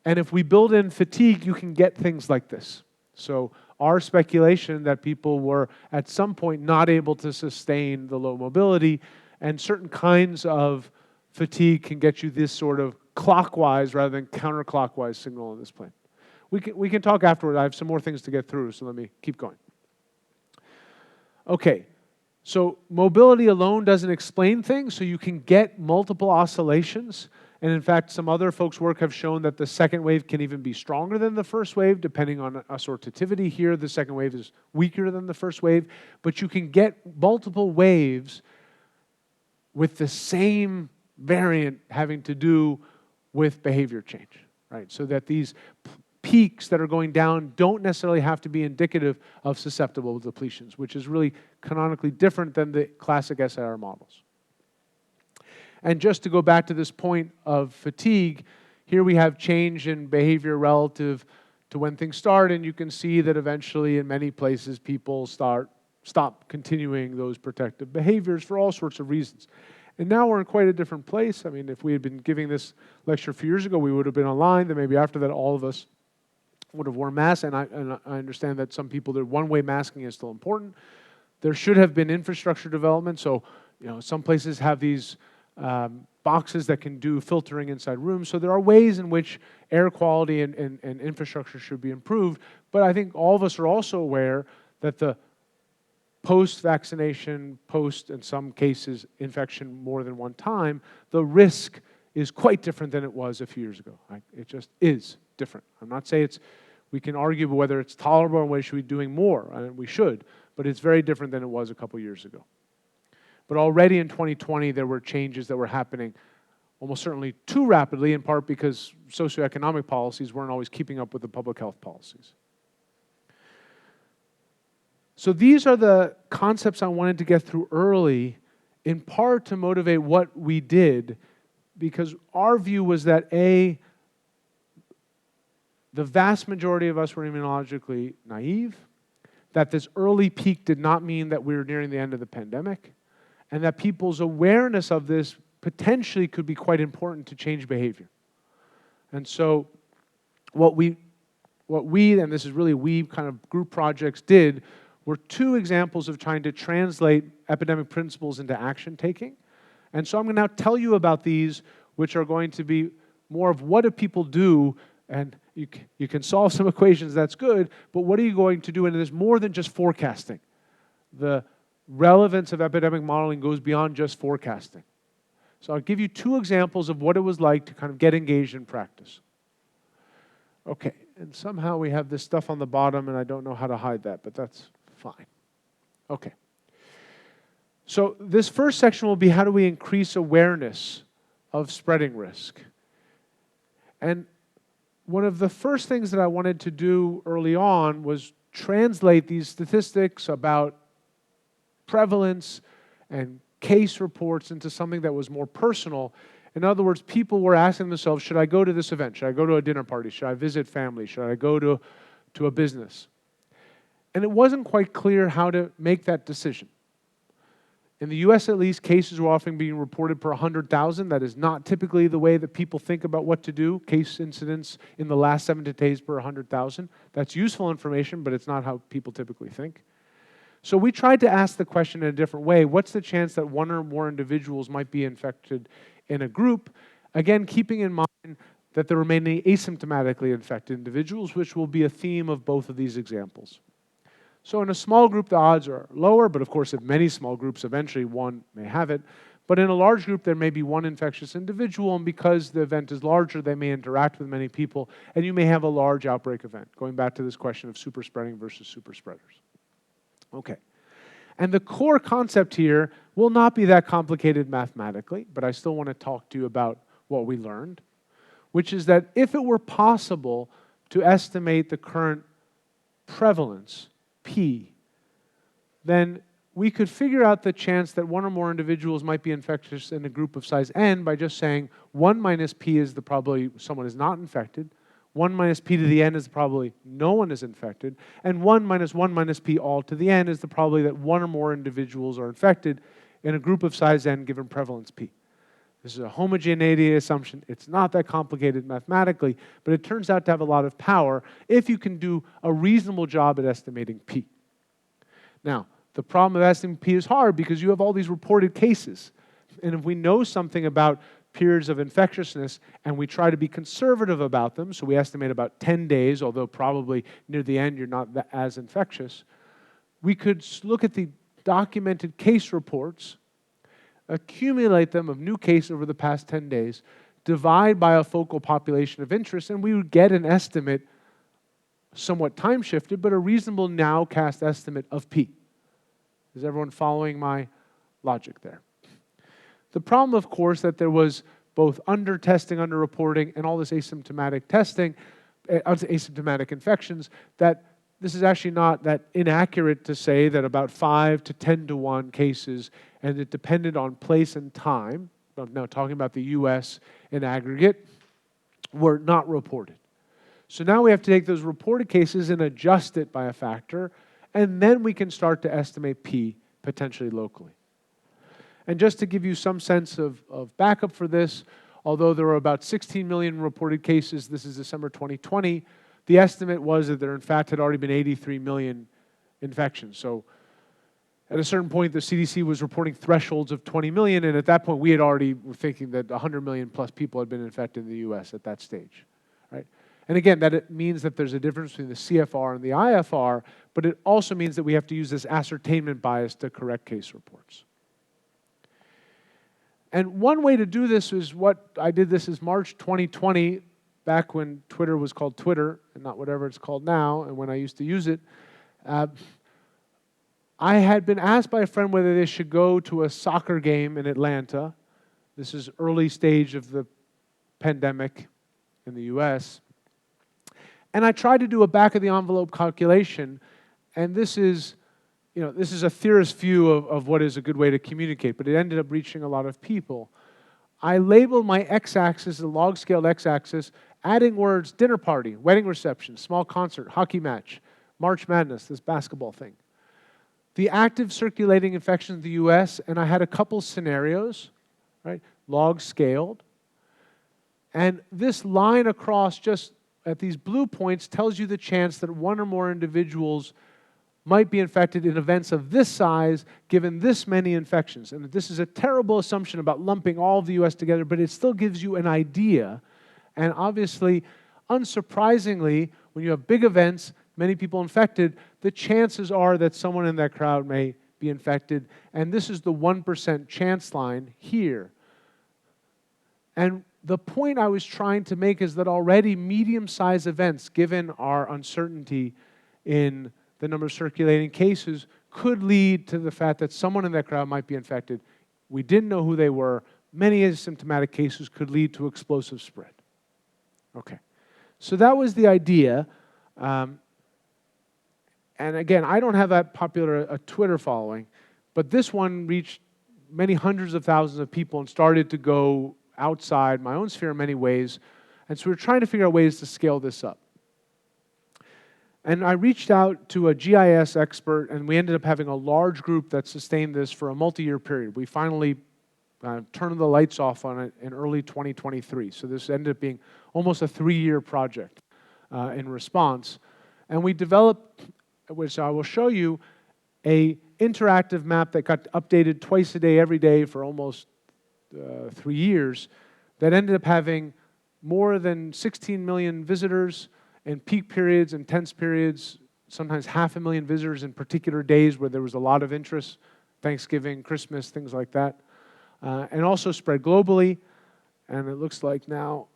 and if we build in fatigue, you can get things like this. So our speculation that people were at some point not able to sustain the low mobility, and certain kinds of fatigue can get you this sort of clockwise rather than counterclockwise signal on this plane. We can talk afterward. I have some more things to get through, so let me keep going. Okay, so mobility alone doesn't explain things, so you can get multiple oscillations. And in fact, some other folks' work have shown that the second wave can even be stronger than the first wave, depending on assortativity here. The second wave is weaker than the first wave, but you can get multiple waves with the same variant having to do with behavior change, right? So that these peaks that are going down don't necessarily have to be indicative of susceptible depletions, which is really canonically different than the classic SIR models. And just to go back to this point of fatigue, here we have change in behavior relative to when things start, and you can see that eventually in many places people stop continuing those protective behaviors for all sorts of reasons. And now we're in quite a different place. I mean, if we had been giving this lecture a few years ago, we would have been online. Then maybe after that, all of us would have worn masks. And I understand that some people, that one-way masking is still important. There should have been infrastructure development. So, some places have these boxes that can do filtering inside rooms. So there are ways in which air quality and infrastructure should be improved. But I think all of us are also aware that the post-vaccination, in some cases, infection more than one time, the risk is quite different than it was a few years ago. Right? It just is different. I'm not saying we can argue about whether it's tolerable and whether we should be doing more, and we should, but it's very different than it was a couple years ago. But already in 2020, there were changes that were happening almost certainly too rapidly, in part because socioeconomic policies weren't always keeping up with the public health policies. So these are the concepts I wanted to get through early, in part to motivate what we did, because our view was that the vast majority of us were immunologically naive, that this early peak did not mean that we were nearing the end of the pandemic, and that people's awareness of this potentially could be quite important to change behavior. And so what we, and this is really we kind of group projects did, were two examples of trying to translate epidemic principles into action taking. And so I'm going to now tell you about these, which are going to be more of what do people do, and you can solve some equations, that's good, but what are you going to do? And there's more than just forecasting. The relevance of epidemic modeling goes beyond just forecasting. So I'll give you two examples of what it was like to kind of get engaged in practice. Okay, and somehow we have this stuff on the bottom and I don't know how to hide that, but that's fine. Okay. So this first section will be how do we increase awareness of spreading risk. And one of the first things that I wanted to do early on was translate these statistics about prevalence and case reports into something that was more personal. In other words, people were asking themselves, should I go to this event? Should I go to a dinner party? Should I visit family? Should I go to a business? And it wasn't quite clear how to make that decision. In the US, at least, cases were often being reported per 100,000. That is not typically the way that people think about what to do. Case incidents in the last 7 days per 100,000. That's useful information, but it's not how people typically think. So we tried to ask the question in a different way. What's the chance that one or more individuals might be infected in a group? Again, keeping in mind that there are many asymptomatically infected individuals, which will be a theme of both of these examples. So in a small group, the odds are lower, but of course, in many small groups, eventually one may have it. But in a large group, there may be one infectious individual, and because the event is larger, they may interact with many people, and you may have a large outbreak event, going back to this question of super spreading versus super spreaders. Okay. And the core concept here will not be that complicated mathematically, but I still want to talk to you about what we learned, which is that if it were possible to estimate the current prevalence, P, then we could figure out the chance that one or more individuals might be infectious in a group of size n by just saying 1 minus P is the probability someone is not infected, 1 minus P to the n is the probability no one is infected, and 1 minus P all to the n is the probability that one or more individuals are infected in a group of size n given prevalence P. This is a homogeneity assumption. It's not that complicated mathematically, but it turns out to have a lot of power if you can do a reasonable job at estimating P. Now, the problem of estimating P is hard because you have all these reported cases. And if we know something about periods of infectiousness and we try to be conservative about them, so we estimate about 10 days, although probably near the end you're not as infectious, we could look at the documented case reports, accumulate them of new cases over the past 10 days, divide by a focal population of interest, and we would get an estimate, somewhat time-shifted, but a reasonable nowcast estimate of P. Is everyone following my logic there? The problem, of course, that there was both under-testing, under-reporting, and all this asymptomatic testing, asymptomatic infections, that this is actually not that inaccurate to say that about 5 to 10 to 1 cases, and it depended on place and time. I'm now talking about the US in aggregate, were not reported. So now we have to take those reported cases and adjust it by a factor, and then we can start to estimate P potentially locally. And just to give you some sense of backup for this, although there were about 16 million reported cases, this is December 2020, the estimate was that there in fact had already been 83 million infections. So at a certain point, the CDC was reporting thresholds of 20 million, and at that point, we had already were thinking that 100 million plus people had been infected in the US at that stage, right? And again, that it means that there's a difference between the CFR and the IFR, but it also means that we have to use this ascertainment bias to correct case reports. And one way to do this is what I did. This is March 2020, back when Twitter was called Twitter and not whatever it's called now, and when I used to use it. I had been asked by a friend whether they should go to a soccer game in Atlanta. This is early stage of the pandemic in the US. And I tried to do a back-of-the-envelope calculation, and this is a theorist's view of what is a good way to communicate, but it ended up reaching a lot of people. I labeled my x-axis, the log-scaled x-axis, adding words: dinner party, wedding reception, small concert, hockey match, March Madness, this basketball thing. The active circulating infections in the US, and I had a couple scenarios, right, log-scaled. And this line across just at these blue points tells you the chance that one or more individuals might be infected in events of this size, given this many infections. And this is a terrible assumption about lumping all of the US together, but it still gives you an idea. And obviously, unsurprisingly, when you have big events, many people infected, the chances are that someone in that crowd may be infected. And this is the 1% chance line here. And the point I was trying to make is that already medium-sized events, given our uncertainty in the number of circulating cases, could lead to the fact that someone in that crowd might be infected. We didn't know who they were. Many asymptomatic cases could lead to explosive spread. Okay, so that was the idea. And again, I don't have that popular a Twitter following, but this one reached many hundreds of thousands of people and started to go outside my own sphere in many ways. And so we're trying to figure out ways to scale this up. And I reached out to a GIS expert, and we ended up having a large group that sustained this for a multi-year period. We finally turned the lights off on it in early 2023. So this ended up being almost a 3-year project in response. And we developed, which I will show you, an interactive map that got updated twice a day, every day for almost 3 years, that ended up having more than 16 million visitors in peak periods and tense periods, sometimes 500,000 visitors in particular days where there was a lot of interest, Thanksgiving, Christmas, things like that, and also spread globally. And it looks like now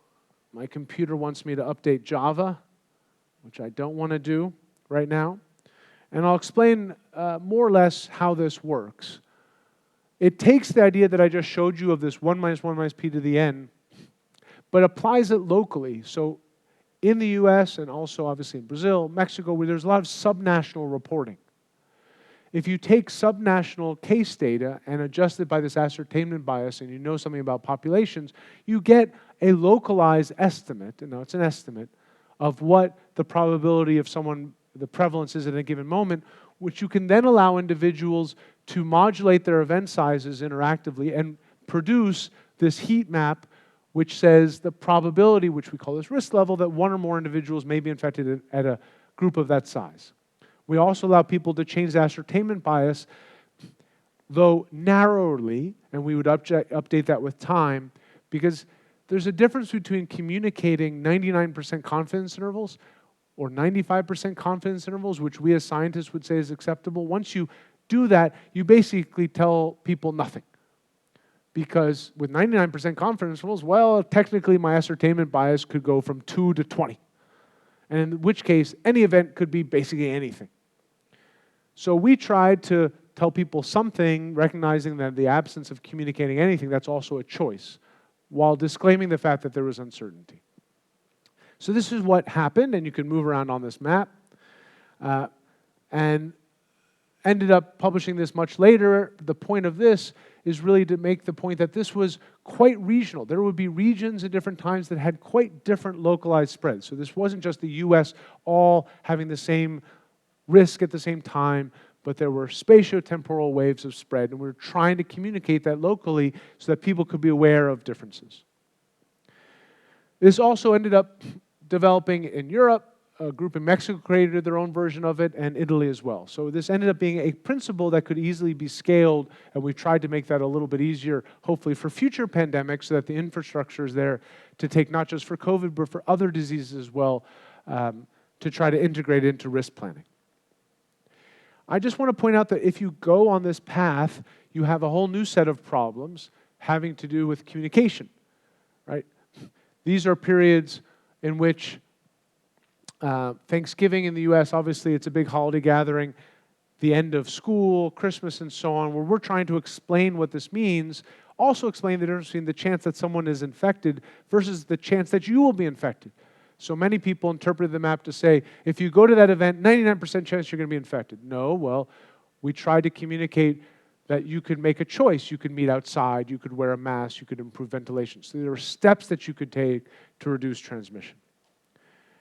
my computer wants me to update Java, which I don't want to do right now. And I'll explain more or less how this works. It takes the idea that I just showed you of this 1 minus 1 minus p to the n, but applies it locally. So in the US and also obviously in Brazil, Mexico, where there's a lot of subnational reporting. If you take subnational case data and adjust it by this ascertainment bias and you know something about populations, you get a localized estimate, and now it's an estimate, of what the probability of someone, the prevalence is at a given moment, which you can then allow individuals to modulate their event sizes interactively and produce this heat map which says the probability, which we call this risk level, that one or more individuals may be infected at a group of that size. We also allow people to change the ascertainment bias, though narrowly, and we would update that with time, because there's a difference between communicating 99% confidence intervals or 95% confidence intervals, which we as scientists would say is acceptable. Once you do that, you basically tell people nothing. Because with 99% confidence intervals, well, technically my ascertainment bias could go from 2 to 20. And in which case, any event could be basically anything. So we tried to tell people something, recognizing that in the absence of communicating anything, that's also a choice, while disclaiming the fact that there was uncertainty. So this is what happened, and you can move around on this map. And ended up publishing this much later. The point of this is really to make the point that this was quite regional. There would be regions at different times that had quite different localized spreads. So this wasn't just the US all having the same risk at the same time, but there were spatiotemporal waves of spread, and we were trying to communicate that locally so that people could be aware of differences. This also ended up developing in Europe. A group in Mexico created their own version of it, and Italy as well. So this ended up being a principle that could easily be scaled, and we tried to make that a little bit easier, hopefully for future pandemics, so that the infrastructure is there to take not just for COVID, but for other diseases as well, to try to integrate into risk planning. I just want to point out that if you go on this path, you have a whole new set of problems having to do with communication, right? These are periods in which Thanksgiving in the US, obviously it's a big holiday gathering, the end of school, Christmas and so on, where we're trying to explain what this means, also explain the difference between the chance that someone is infected versus the chance that you will be infected. So many people interpreted the map to say, if you go to that event, 99% chance you're going to be infected. No, well, we tried to communicate that you could make a choice. You could meet outside, you could wear a mask, you could improve ventilation. So there were steps that you could take to reduce transmission.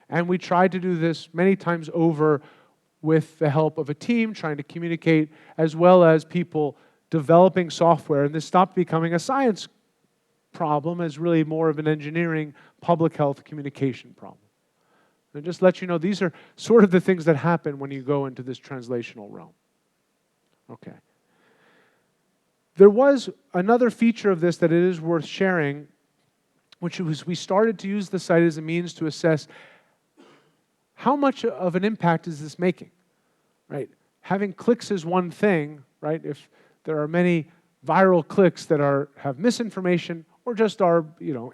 And we tried to do this many times over with the help of a team trying to communicate, as well as people developing software. And this stopped becoming a science problem as really more of an engineering, public health communication problem. And just to let you know, these are sort of the things that happen when you go into this translational realm. Okay. There was another feature of this that it is worth sharing, which was we started to use the site as a means to assess how much of an impact is this making, right? Having clicks is one thing, right? If there are many viral clicks that have misinformation or just are,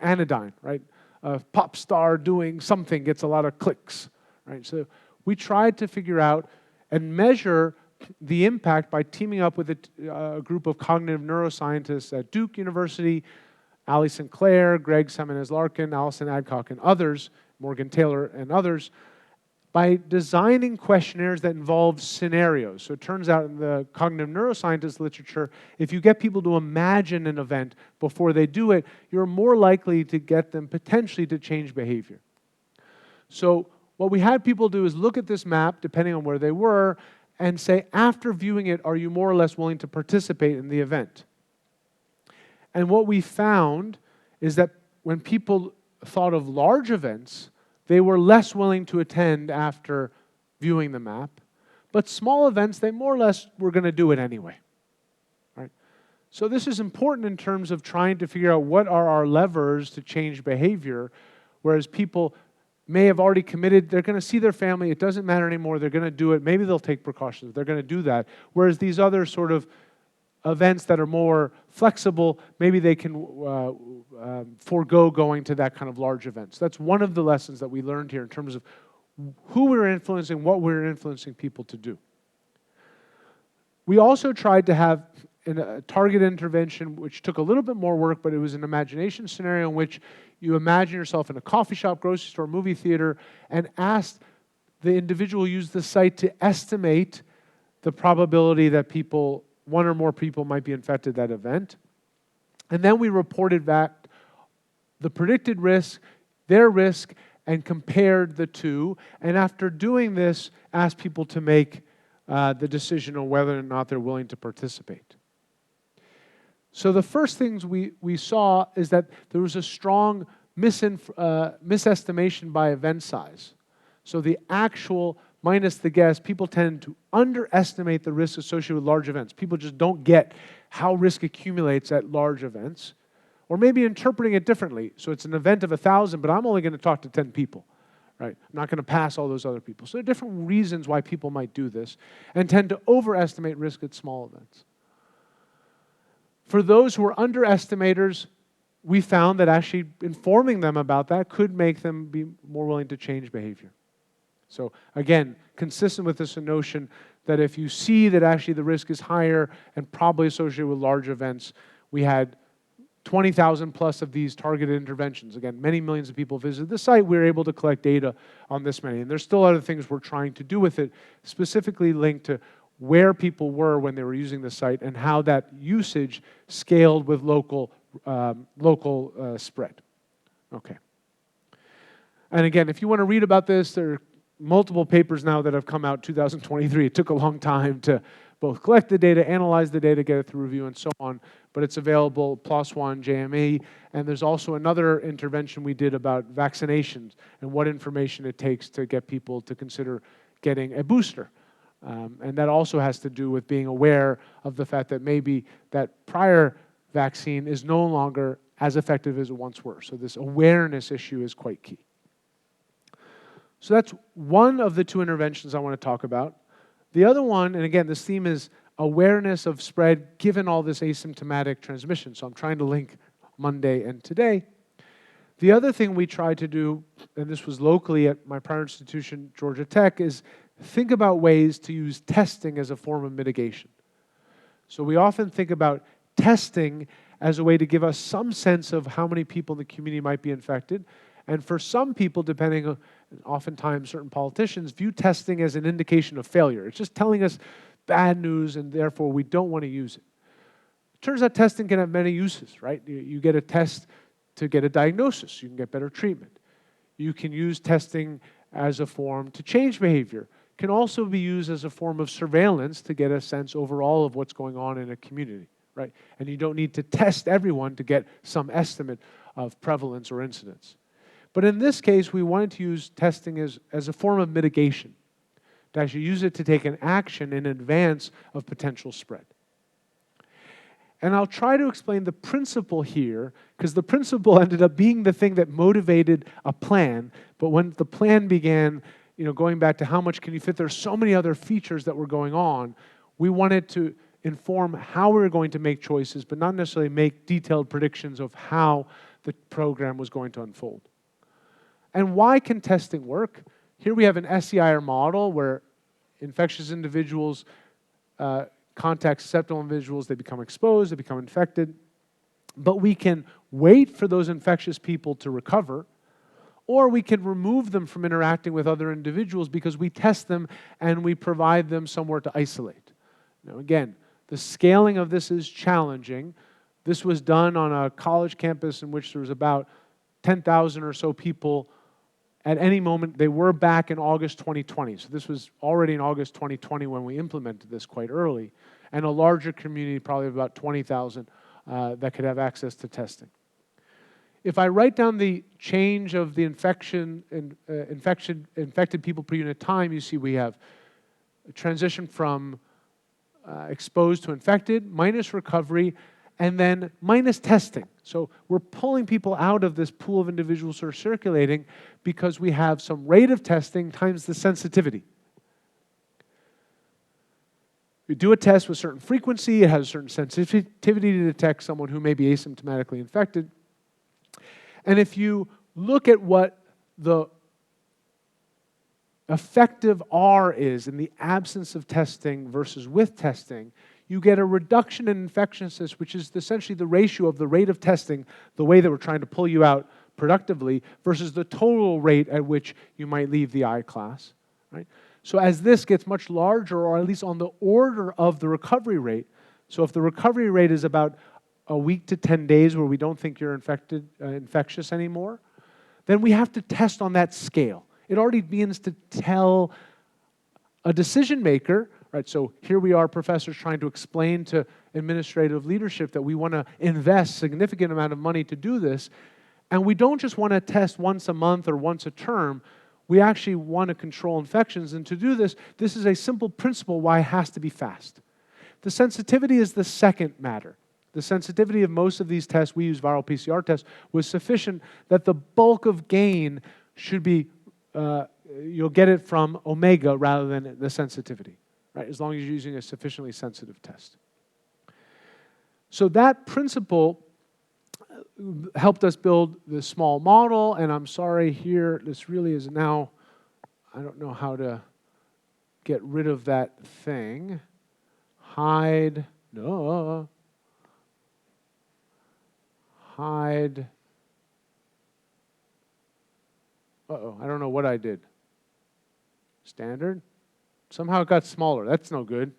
anodyne, right? A pop star doing something gets a lot of clicks, right? So we tried to figure out and measure the impact by teaming up with a group of cognitive neuroscientists at Duke University, Ali Sinclair, Greg Semenez-Larkin, Allison Adcock, and others, Morgan Taylor and others, by designing questionnaires that involve scenarios. So it turns out in the cognitive neuroscientist literature, if you get people to imagine an event before they do it, you're more likely to get them potentially to change behavior. So what we had people do is look at this map, depending on where they were, and say, after viewing it, are you more or less willing to participate in the event? And what we found is that when people thought of large events, they were less willing to attend after viewing the map. But small events, they more or less were going to do it anyway. Right? So this is important in terms of trying to figure out what are our levers to change behavior, whereas people may have already committed, they're going to see their family, it doesn't matter anymore, they're going to do it, maybe they'll take precautions, they're going to do that. Whereas these other sort of events that are more flexible, maybe they can forego going to that kind of large events. That's one of the lessons that we learned here in terms of who we're influencing, what we're influencing people to do. We also tried to have a target intervention, which took a little bit more work, but it was an imagination scenario in which you imagine yourself in a coffee shop, grocery store, movie theater, and asked the individual who used the site to estimate the probability that one or more people might be infected at that event. And then we reported back the predicted risk, their risk, and compared the two. And after doing this, asked people to make the decision on whether or not they're willing to participate. So the first things we saw is that there was a strong misestimation by event size. So the actual minus the guess, people tend to underestimate the risk associated with large events. People just don't get how risk accumulates at large events, or maybe interpreting it differently. So it's an event of 1,000, but I'm only going to talk to 10 people, right? I'm not going to pass all those other people. So there are different reasons why people might do this and tend to overestimate risk at small events. For those who are underestimators, we found that actually informing them about that could make them be more willing to change behavior. So again, consistent with this notion that if you see that actually the risk is higher and probably associated with large events, we had 20,000 plus of these targeted interventions. Again, many millions of people visited the site. We were able to collect data on this many. And there's still other things we're trying to do with it, specifically linked to where people were when they were using the site and how that usage scaled with local spread. Okay. And again, if you want to read about this, there are multiple papers now that have come out 2023. It took a long time to both collect the data, analyze the data, get it through review, and so on. But it's available, PLOS One, JME, and there's also another intervention we did about vaccinations and what information it takes to get people to consider getting a booster. And that also has to do with being aware of the fact that maybe that prior vaccine is no longer as effective as it once were. So this awareness issue is quite key. So that's one of the two interventions I want to talk about. The other one, and again, this theme is awareness of spread given all this asymptomatic transmission. So I'm trying to link Monday and today. The other thing we tried to do, and this was locally at my prior institution, Georgia Tech, is think about ways to use testing as a form of mitigation. So we often think about testing as a way to give us some sense of how many people in the community might be infected. And for some people, depending on, oftentimes certain politicians, view testing as an indication of failure. It's just telling us bad news, and therefore we don't want to use it. It turns out testing can have many uses, right? You get a test to get a diagnosis. You can get better treatment. You can use testing as a form to change behavior. It can also be used as a form of surveillance to get a sense overall of what's going on in a community, right? And you don't need to test everyone to get some estimate of prevalence or incidence. But in this case, we wanted to use testing as a form of mitigation, to actually use it to take an action in advance of potential spread. And I'll try to explain the principle here, because the principle ended up being the thing that motivated a plan. But when the plan began, going back to how much can you fit, there's so many other features that were going on. We wanted to inform how we were going to make choices, but not necessarily make detailed predictions of how the program was going to unfold. And why can testing work? Here we have an SEIR model where infectious individuals contact susceptible individuals, they become exposed, they become infected. But we can wait for those infectious people to recover, or we can remove them from interacting with other individuals because we test them and we provide them somewhere to isolate. Now again, the scaling of this is challenging. This was done on a college campus in which there was about 10,000 or so people at any moment. They were back in August 2020. So this was already in August 2020 when we implemented this quite early. And a larger community, probably about 20,000, that could have access to testing. If I write down the change of the infected people per unit time, you see we have a transition from exposed to infected, minus recovery, and then minus testing. So we're pulling people out of this pool of individuals who are circulating because we have some rate of testing times the sensitivity. We do a test with certain frequency, it has a certain sensitivity to detect someone who may be asymptomatically infected. And if you look at what the effective R is in the absence of testing versus with testing, you get a reduction in infectiousness, which is essentially the ratio of the rate of testing, the way that we're trying to pull you out productively, versus the total rate at which you might leave the I class. Right? So as this gets much larger, or at least on the order of the recovery rate, so if the recovery rate is about a week to 10 days where we don't think you're infectious anymore, then we have to test on that scale. It already begins to tell a decision maker, right? So here we are, professors trying to explain to administrative leadership that we want to invest a significant amount of money to do this, and we don't just want to test once a month or once a term. We actually want to control infections, and to do this, this is a simple principle why it has to be fast. The sensitivity is the second matter. The sensitivity of most of these tests, we use viral PCR tests, was sufficient that the bulk of gain should be, you'll get it from omega rather than the sensitivity, right? As long as you're using a sufficiently sensitive test. So that principle helped us build the small model, and I'm sorry here, this really is now, I don't know how to get rid of that thing. Hide, no. Hide. Uh-oh, I don't know what I did. Standard? Somehow it got smaller. That's no good.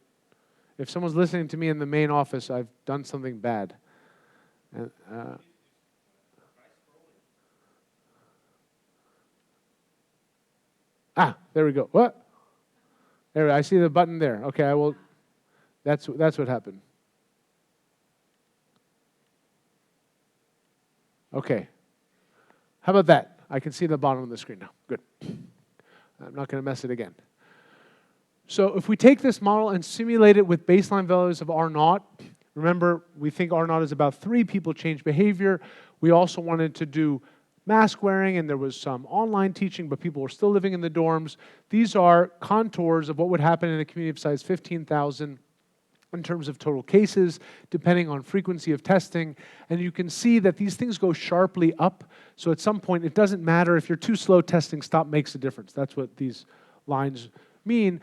If someone's listening to me in the main office, I've done something bad. And, there we go. What? There, I see the button there. Okay, I will. That's what happened. Okay. How about that? I can see the bottom of the screen now. Good. I'm not going to mess it again. So if we take this model and simulate it with baseline values of R0, remember, we think R0 is about 3 people change behavior. We also wanted to do mask wearing, and there was some online teaching, but people were still living in the dorms. These are contours of what would happen in a community of size 15,000 in terms of total cases, depending on frequency of testing. And you can see that these things go sharply up. So at some point, it doesn't matter if you're too slow, testing stop makes a difference. That's what these lines mean.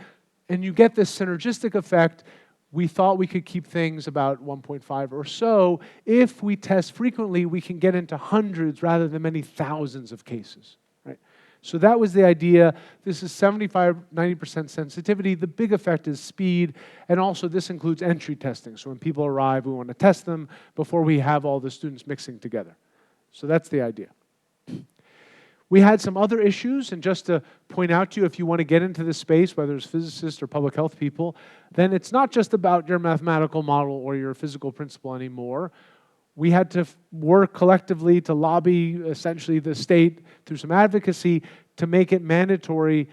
And you get this synergistic effect. We thought we could keep things about 1.5 or so. If we test frequently, we can get into hundreds rather than many thousands of cases. Right? So that was the idea. This is 75, 90% sensitivity. The big effect is speed, and also this includes entry testing. So when people arrive, we want to test them before we have all the students mixing together. So that's the idea. We had some other issues, and just to point out to you, if you want to get into this space, whether it's physicists or public health people, then it's not just about your mathematical model or your physical principle anymore. We had to work collectively to lobby, essentially, the state through some advocacy to make it mandatory.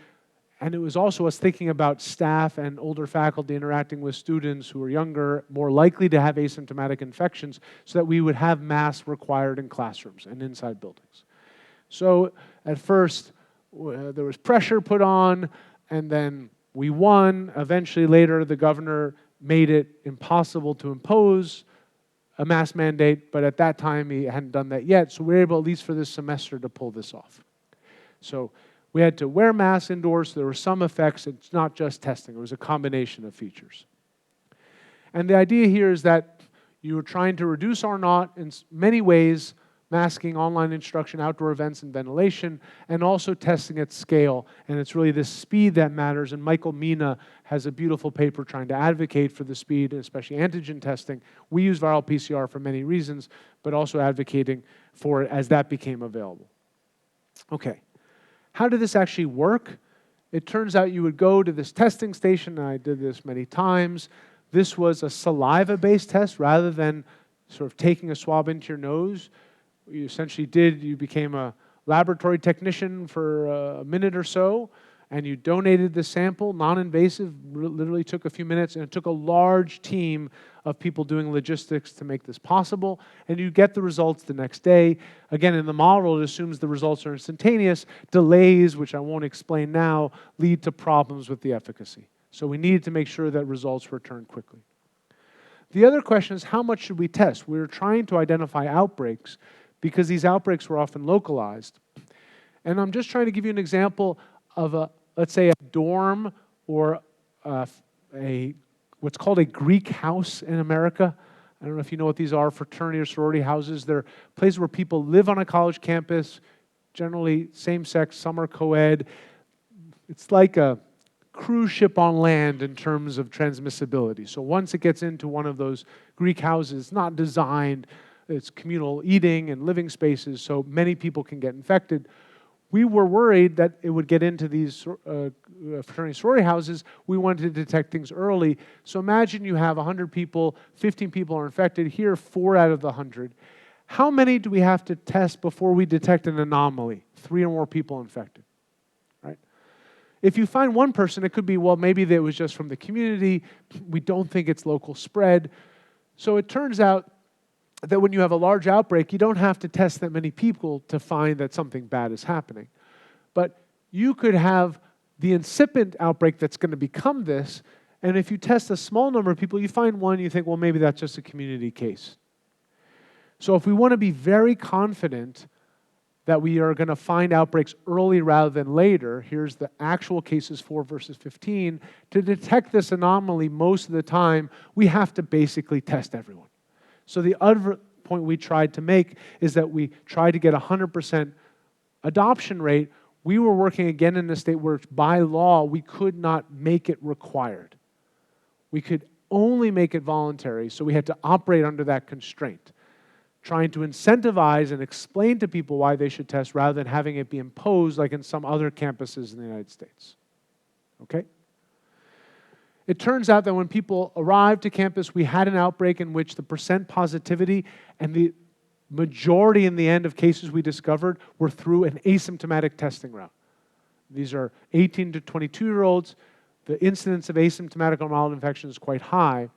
And it was also us thinking about staff and older faculty interacting with students who are younger, more likely to have asymptomatic infections, so that we would have masks required in classrooms and inside buildings. So at first, there was pressure put on, and then we won. Eventually, later, the governor made it impossible to impose a mask mandate, but at that time, he hadn't done that yet, so we were able, at least for this semester, to pull this off. So we had to wear masks indoors, so there were some effects. It's not just testing. It was a combination of features. And the idea here is that you were trying to reduce R0 in many ways, masking, online instruction, outdoor events, and ventilation, and also testing at scale. And it's really the speed that matters. And Michael Mina has a beautiful paper trying to advocate for the speed, especially antigen testing. We use viral PCR for many reasons, but also advocating for it as that became available. Okay, how did this actually work? It turns out you would go to this testing station, and I did this many times. This was a saliva-based test rather than sort of taking a swab into your nose. You essentially you became a laboratory technician for a minute or so, and you donated the sample, non-invasive, literally took a few minutes, and it took a large team of people doing logistics to make this possible, and you get the results the next day. Again, in the model, it assumes the results are instantaneous. Delays, which I won't explain now, lead to problems with the efficacy. So we needed to make sure that results return quickly. The other question is, how much should we test? We were trying to identify outbreaks, because these outbreaks were often localized. And I'm just trying to give you an example of let's say a dorm or what's called a Greek house in America. I don't know if you know what these are, fraternity or sorority houses. They're places where people live on a college campus, generally same-sex, some are co-ed. It's like a cruise ship on land in terms of transmissibility. So once it gets into one of those Greek houses, it's not designed. It's communal eating and living spaces, so many people can get infected. We were worried that it would get into these fraternity sorority houses. We wanted to detect things early. So imagine you have 100 people, 15 people are infected. Here, 4 out of the 100. How many do we have to test before we detect an anomaly? 3 or more people infected, right? If you find one person, it could be, well, maybe it was just from the community. We don't think it's local spread. So it turns out that when you have a large outbreak, you don't have to test that many people to find that something bad is happening. But you could have the incipient outbreak that's going to become this, and if you test a small number of people, you find one, you think, well, maybe that's just a community case. So if we want to be very confident that we are going to find outbreaks early rather than later, here's the actual cases 4 versus 15, to detect this anomaly most of the time, we have to basically test everyone. So the other point we tried to make is that we tried to get 100% adoption rate. We were working again in a state where by law we could not make it required. We could only make it voluntary, so we had to operate under that constraint, trying to incentivize and explain to people why they should test rather than having it be imposed like in some other campuses in the United States. Okay? It turns out that when people arrived to campus, we had an outbreak in which the percent positivity and the majority in the end of cases we discovered were through an asymptomatic testing route. These are 18 to 22-year-olds. The incidence of asymptomatic or mild infection is quite high.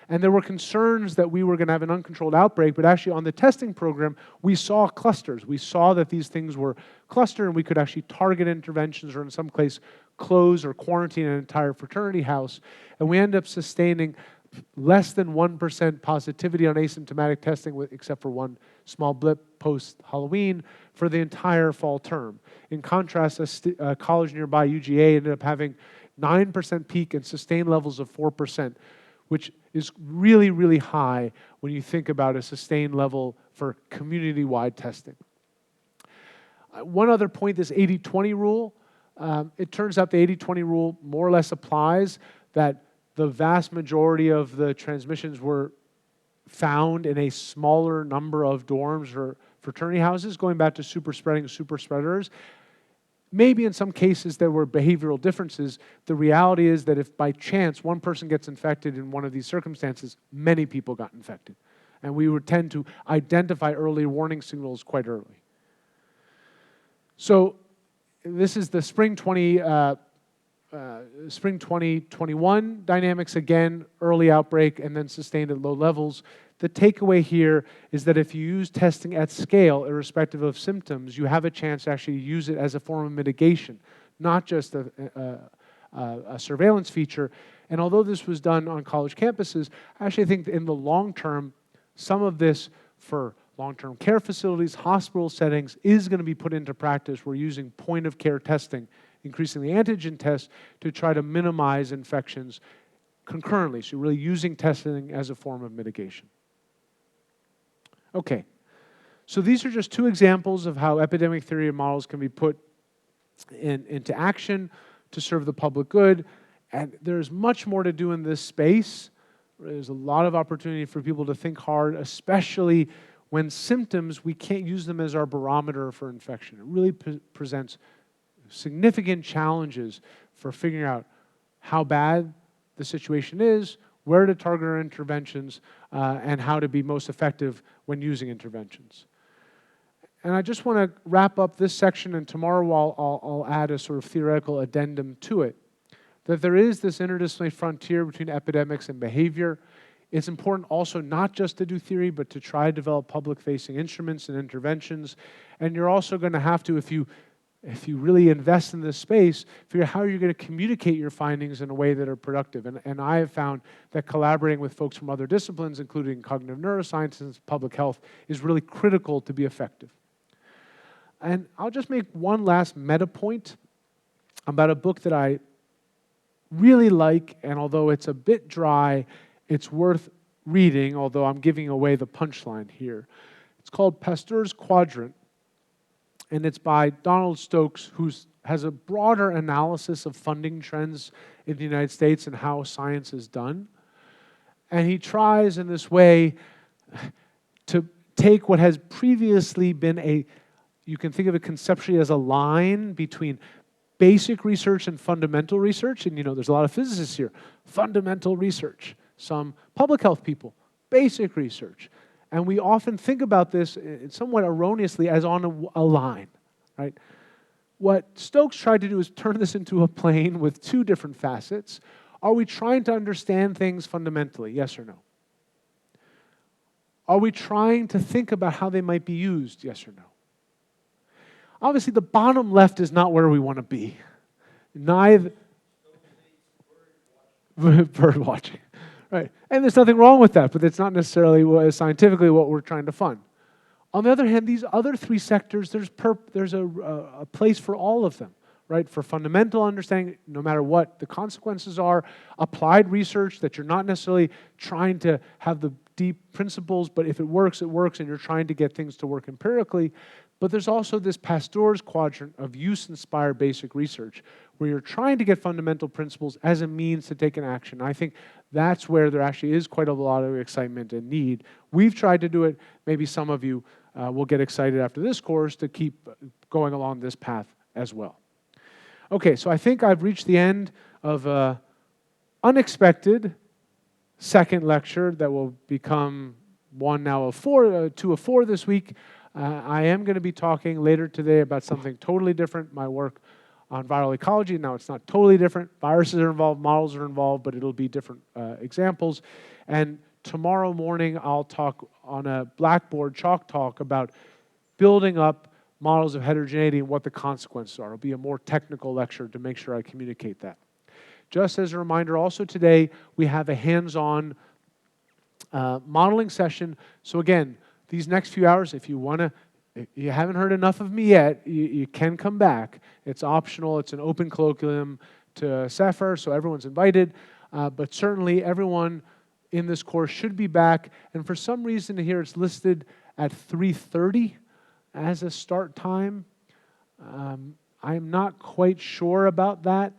And there were concerns that we were going to have an uncontrolled outbreak, but actually on the testing program, we saw clusters. We saw that these things were clustered, and we could actually target interventions or in some case close or quarantine an entire fraternity house. And we ended up sustaining less than 1% positivity on asymptomatic testing, except for one small blip post-Halloween, for the entire fall term. In contrast, a college nearby, UGA, ended up having 9% peak and sustained levels of 4%, which is really, really high when you think about a sustained level for community-wide testing. One other point, this 80-20 rule, it turns out the 80-20 rule more or less applies, that the vast majority of the transmissions were found in a smaller number of dorms or fraternity houses, going back to super spreading, super spreaders. Maybe in some cases there were behavioral differences. The reality is that if by chance one person gets infected in one of these circumstances, many people got infected. And we would tend to identify early warning signals quite early. So this is the spring 2021 dynamics, again, early outbreak and then sustained at low levels. The takeaway here is that if you use testing at scale, irrespective of symptoms, you have a chance to actually use it as a form of mitigation, not just a surveillance feature. And although this was done on college campuses, I actually think that in the long term, some of this for long-term care facilities, hospital settings, is going to be put into practice. We're using point-of-care testing, increasing the antigen test to try to minimize infections concurrently. So really using testing as a form of mitigation. Okay, so these are just two examples of how epidemic theory models can be put into action to serve the public good. And there's much more to do in this space. There's a lot of opportunity for people to think hard, especially when symptoms, we can't use them as our barometer for infection. It really presents significant challenges for figuring out how bad the situation is, where to target our interventions, and how to be most effective when using interventions. And I just want to wrap up this section, and tomorrow I'll add a sort of theoretical addendum to it, that there is this interdisciplinary frontier between epidemics and behavior. It's important also not just to do theory, but to try to develop public-facing instruments and interventions. And you're also going to have to, if you really invest in this space, figure out how you're going to communicate your findings in a way that are productive. And I have found that collaborating with folks from other disciplines, including cognitive neuroscience and public health, is really critical to be effective. And I'll just make one last meta point about a book that I really like, and although it's a bit dry, it's worth reading, although I'm giving away the punchline here. It's called Pasteur's Quadrant, and it's by Donald Stokes, who has a broader analysis of funding trends in the United States and how science is done. And he tries in this way to take what has previously been you can think of it conceptually as a line between basic research and fundamental research. And there's a lot of physicists here. Fundamental research. Some public health people. Basic research. And we often think about this somewhat erroneously as on a line, right? What Stokes tried to do is turn this into a plane with two different facets. Are we trying to understand things fundamentally? Yes or no? Are we trying to think about how they might be used? Yes or no? Obviously, the bottom left is not where we want to be. Neither. Bird watching. Right. And there's nothing wrong with that, but it's not necessarily scientifically what we're trying to fund. On the other hand, these other three sectors, there's a place for all of them, right? For fundamental understanding, no matter what the consequences are, applied research that you're not necessarily trying to have the deep principles, but if it works, it works, and you're trying to get things to work empirically. But there's also this Pasteur's quadrant of use-inspired basic research, where you're trying to get fundamental principles as a means to take an action. I think that's where there actually is quite a lot of excitement and need. We've tried to do it. Maybe some of you will get excited after this course to keep going along this path as well. Okay, so I think I've reached the end of an unexpected second lecture that will become one now of four, two of four this week. I am going to be talking later today about something totally different, my work on viral ecology. Now, it's not totally different. Viruses are involved, models are involved, but it'll be different examples. And tomorrow morning, I'll talk on a Blackboard chalk talk about building up models of heterogeneity and what the consequences are. It'll be a more technical lecture to make sure I communicate that. Just as a reminder, also today, we have a hands-on modeling session. So again, these next few hours, if you want to, if you haven't heard enough of me yet, you can come back. It's optional. It's an open colloquium to SAIFR, so everyone's invited. But certainly everyone in this course should be back. And for some reason here, it's listed at 3:30 as a start time. I'm not quite sure about that,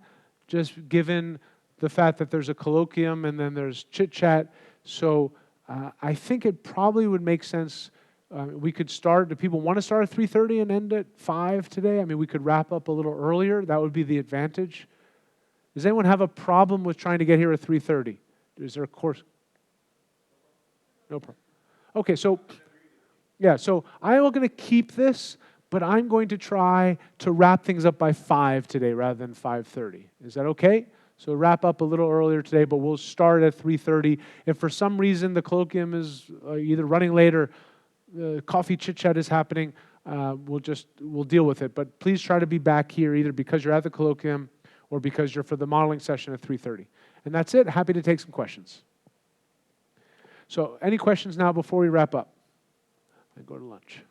just given the fact that there's a colloquium and then there's chit-chat. So I think it probably would make sense. We could start, do people want to start at 3:30 and end at 5 today? I mean, we could wrap up a little earlier. That would be the advantage. Does anyone have a problem with trying to get here at 3:30? Is there a course? No problem. Okay, so, yeah, so I'm going to keep this, but I'm going to try to wrap things up by 5 today rather than 5:30. Is that okay? So wrap up a little earlier today, but we'll start at 3:30. If for some reason the colloquium is either running late or coffee chit-chat is happening, we'll deal with it. But please try to be back here either because you're at the colloquium or because you're for the modeling session at 3:30. And that's it. Happy to take some questions. So any questions now before we wrap up? And go to lunch.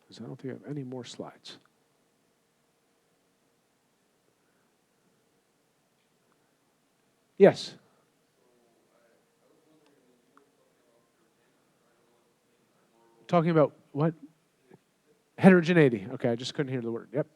Because I don't think I have any more slides. Yes? Talking about what? Heterogeneity. Okay, I just couldn't hear the word. Yep.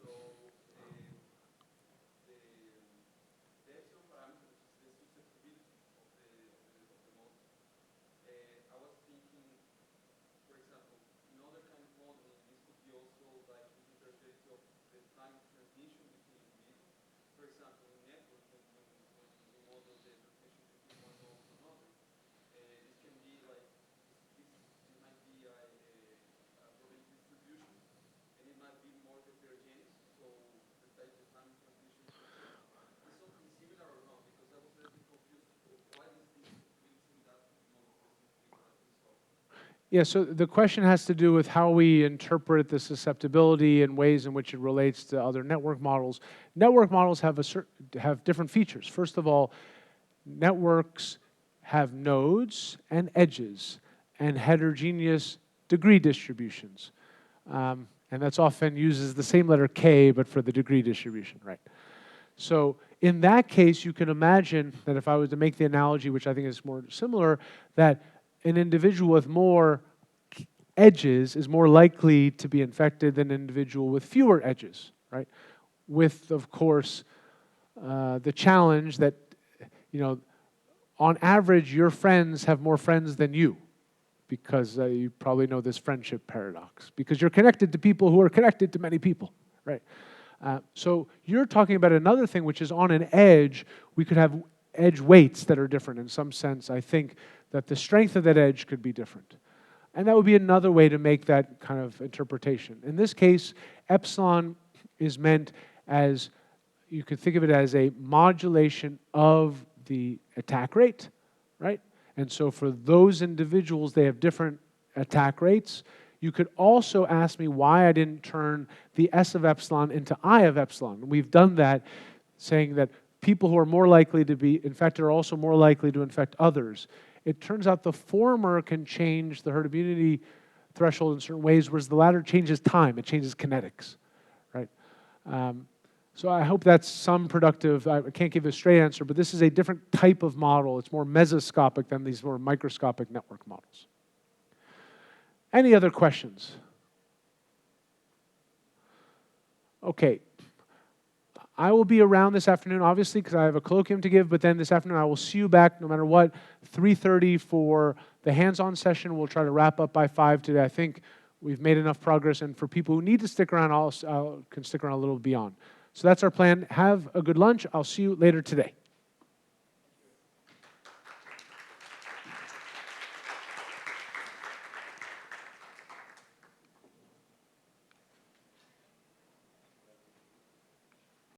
Yeah, so the question has to do with how we interpret the susceptibility and ways in which it relates to other network models. Network models have different features. First of all, networks have nodes and edges and heterogeneous degree distributions. And that's often uses the same letter K, but for the degree distribution, right? So in that case, you can imagine that if I was to make the analogy, which I think is more similar, that an individual with more edges is more likely to be infected than an individual with fewer edges, right? With, of course, the challenge that, on average, your friends have more friends than you, because you probably know this friendship paradox, because you're connected to people who are connected to many people, right? So you're talking about another thing, which is on an edge, we could have edge weights that are different. In some sense, I think that the strength of that edge could be different. And that would be another way to make that kind of interpretation. In this case, epsilon is meant as, you could think of it as a modulation of the attack rate, right? And so for those individuals, they have different attack rates. You could also ask me why I didn't turn the S of epsilon into I of epsilon. We've done that, saying that people who are more likely to be infected are also more likely to infect others. It turns out the former can change the herd immunity threshold in certain ways, whereas the latter changes time. It changes kinetics, right? So I hope that's some productive, I can't give a straight answer, but this is a different type of model. It's more mesoscopic than these more microscopic network models. Any other questions? Okay. I will be around this afternoon, obviously, because I have a colloquium to give, but then this afternoon I will see you back no matter what, 3:30 for the hands-on session. We'll try to wrap up by 5 today. I think we've made enough progress, and for people who need to stick around, I can stick around a little beyond. So that's our plan. Have a good lunch. I'll see you later today.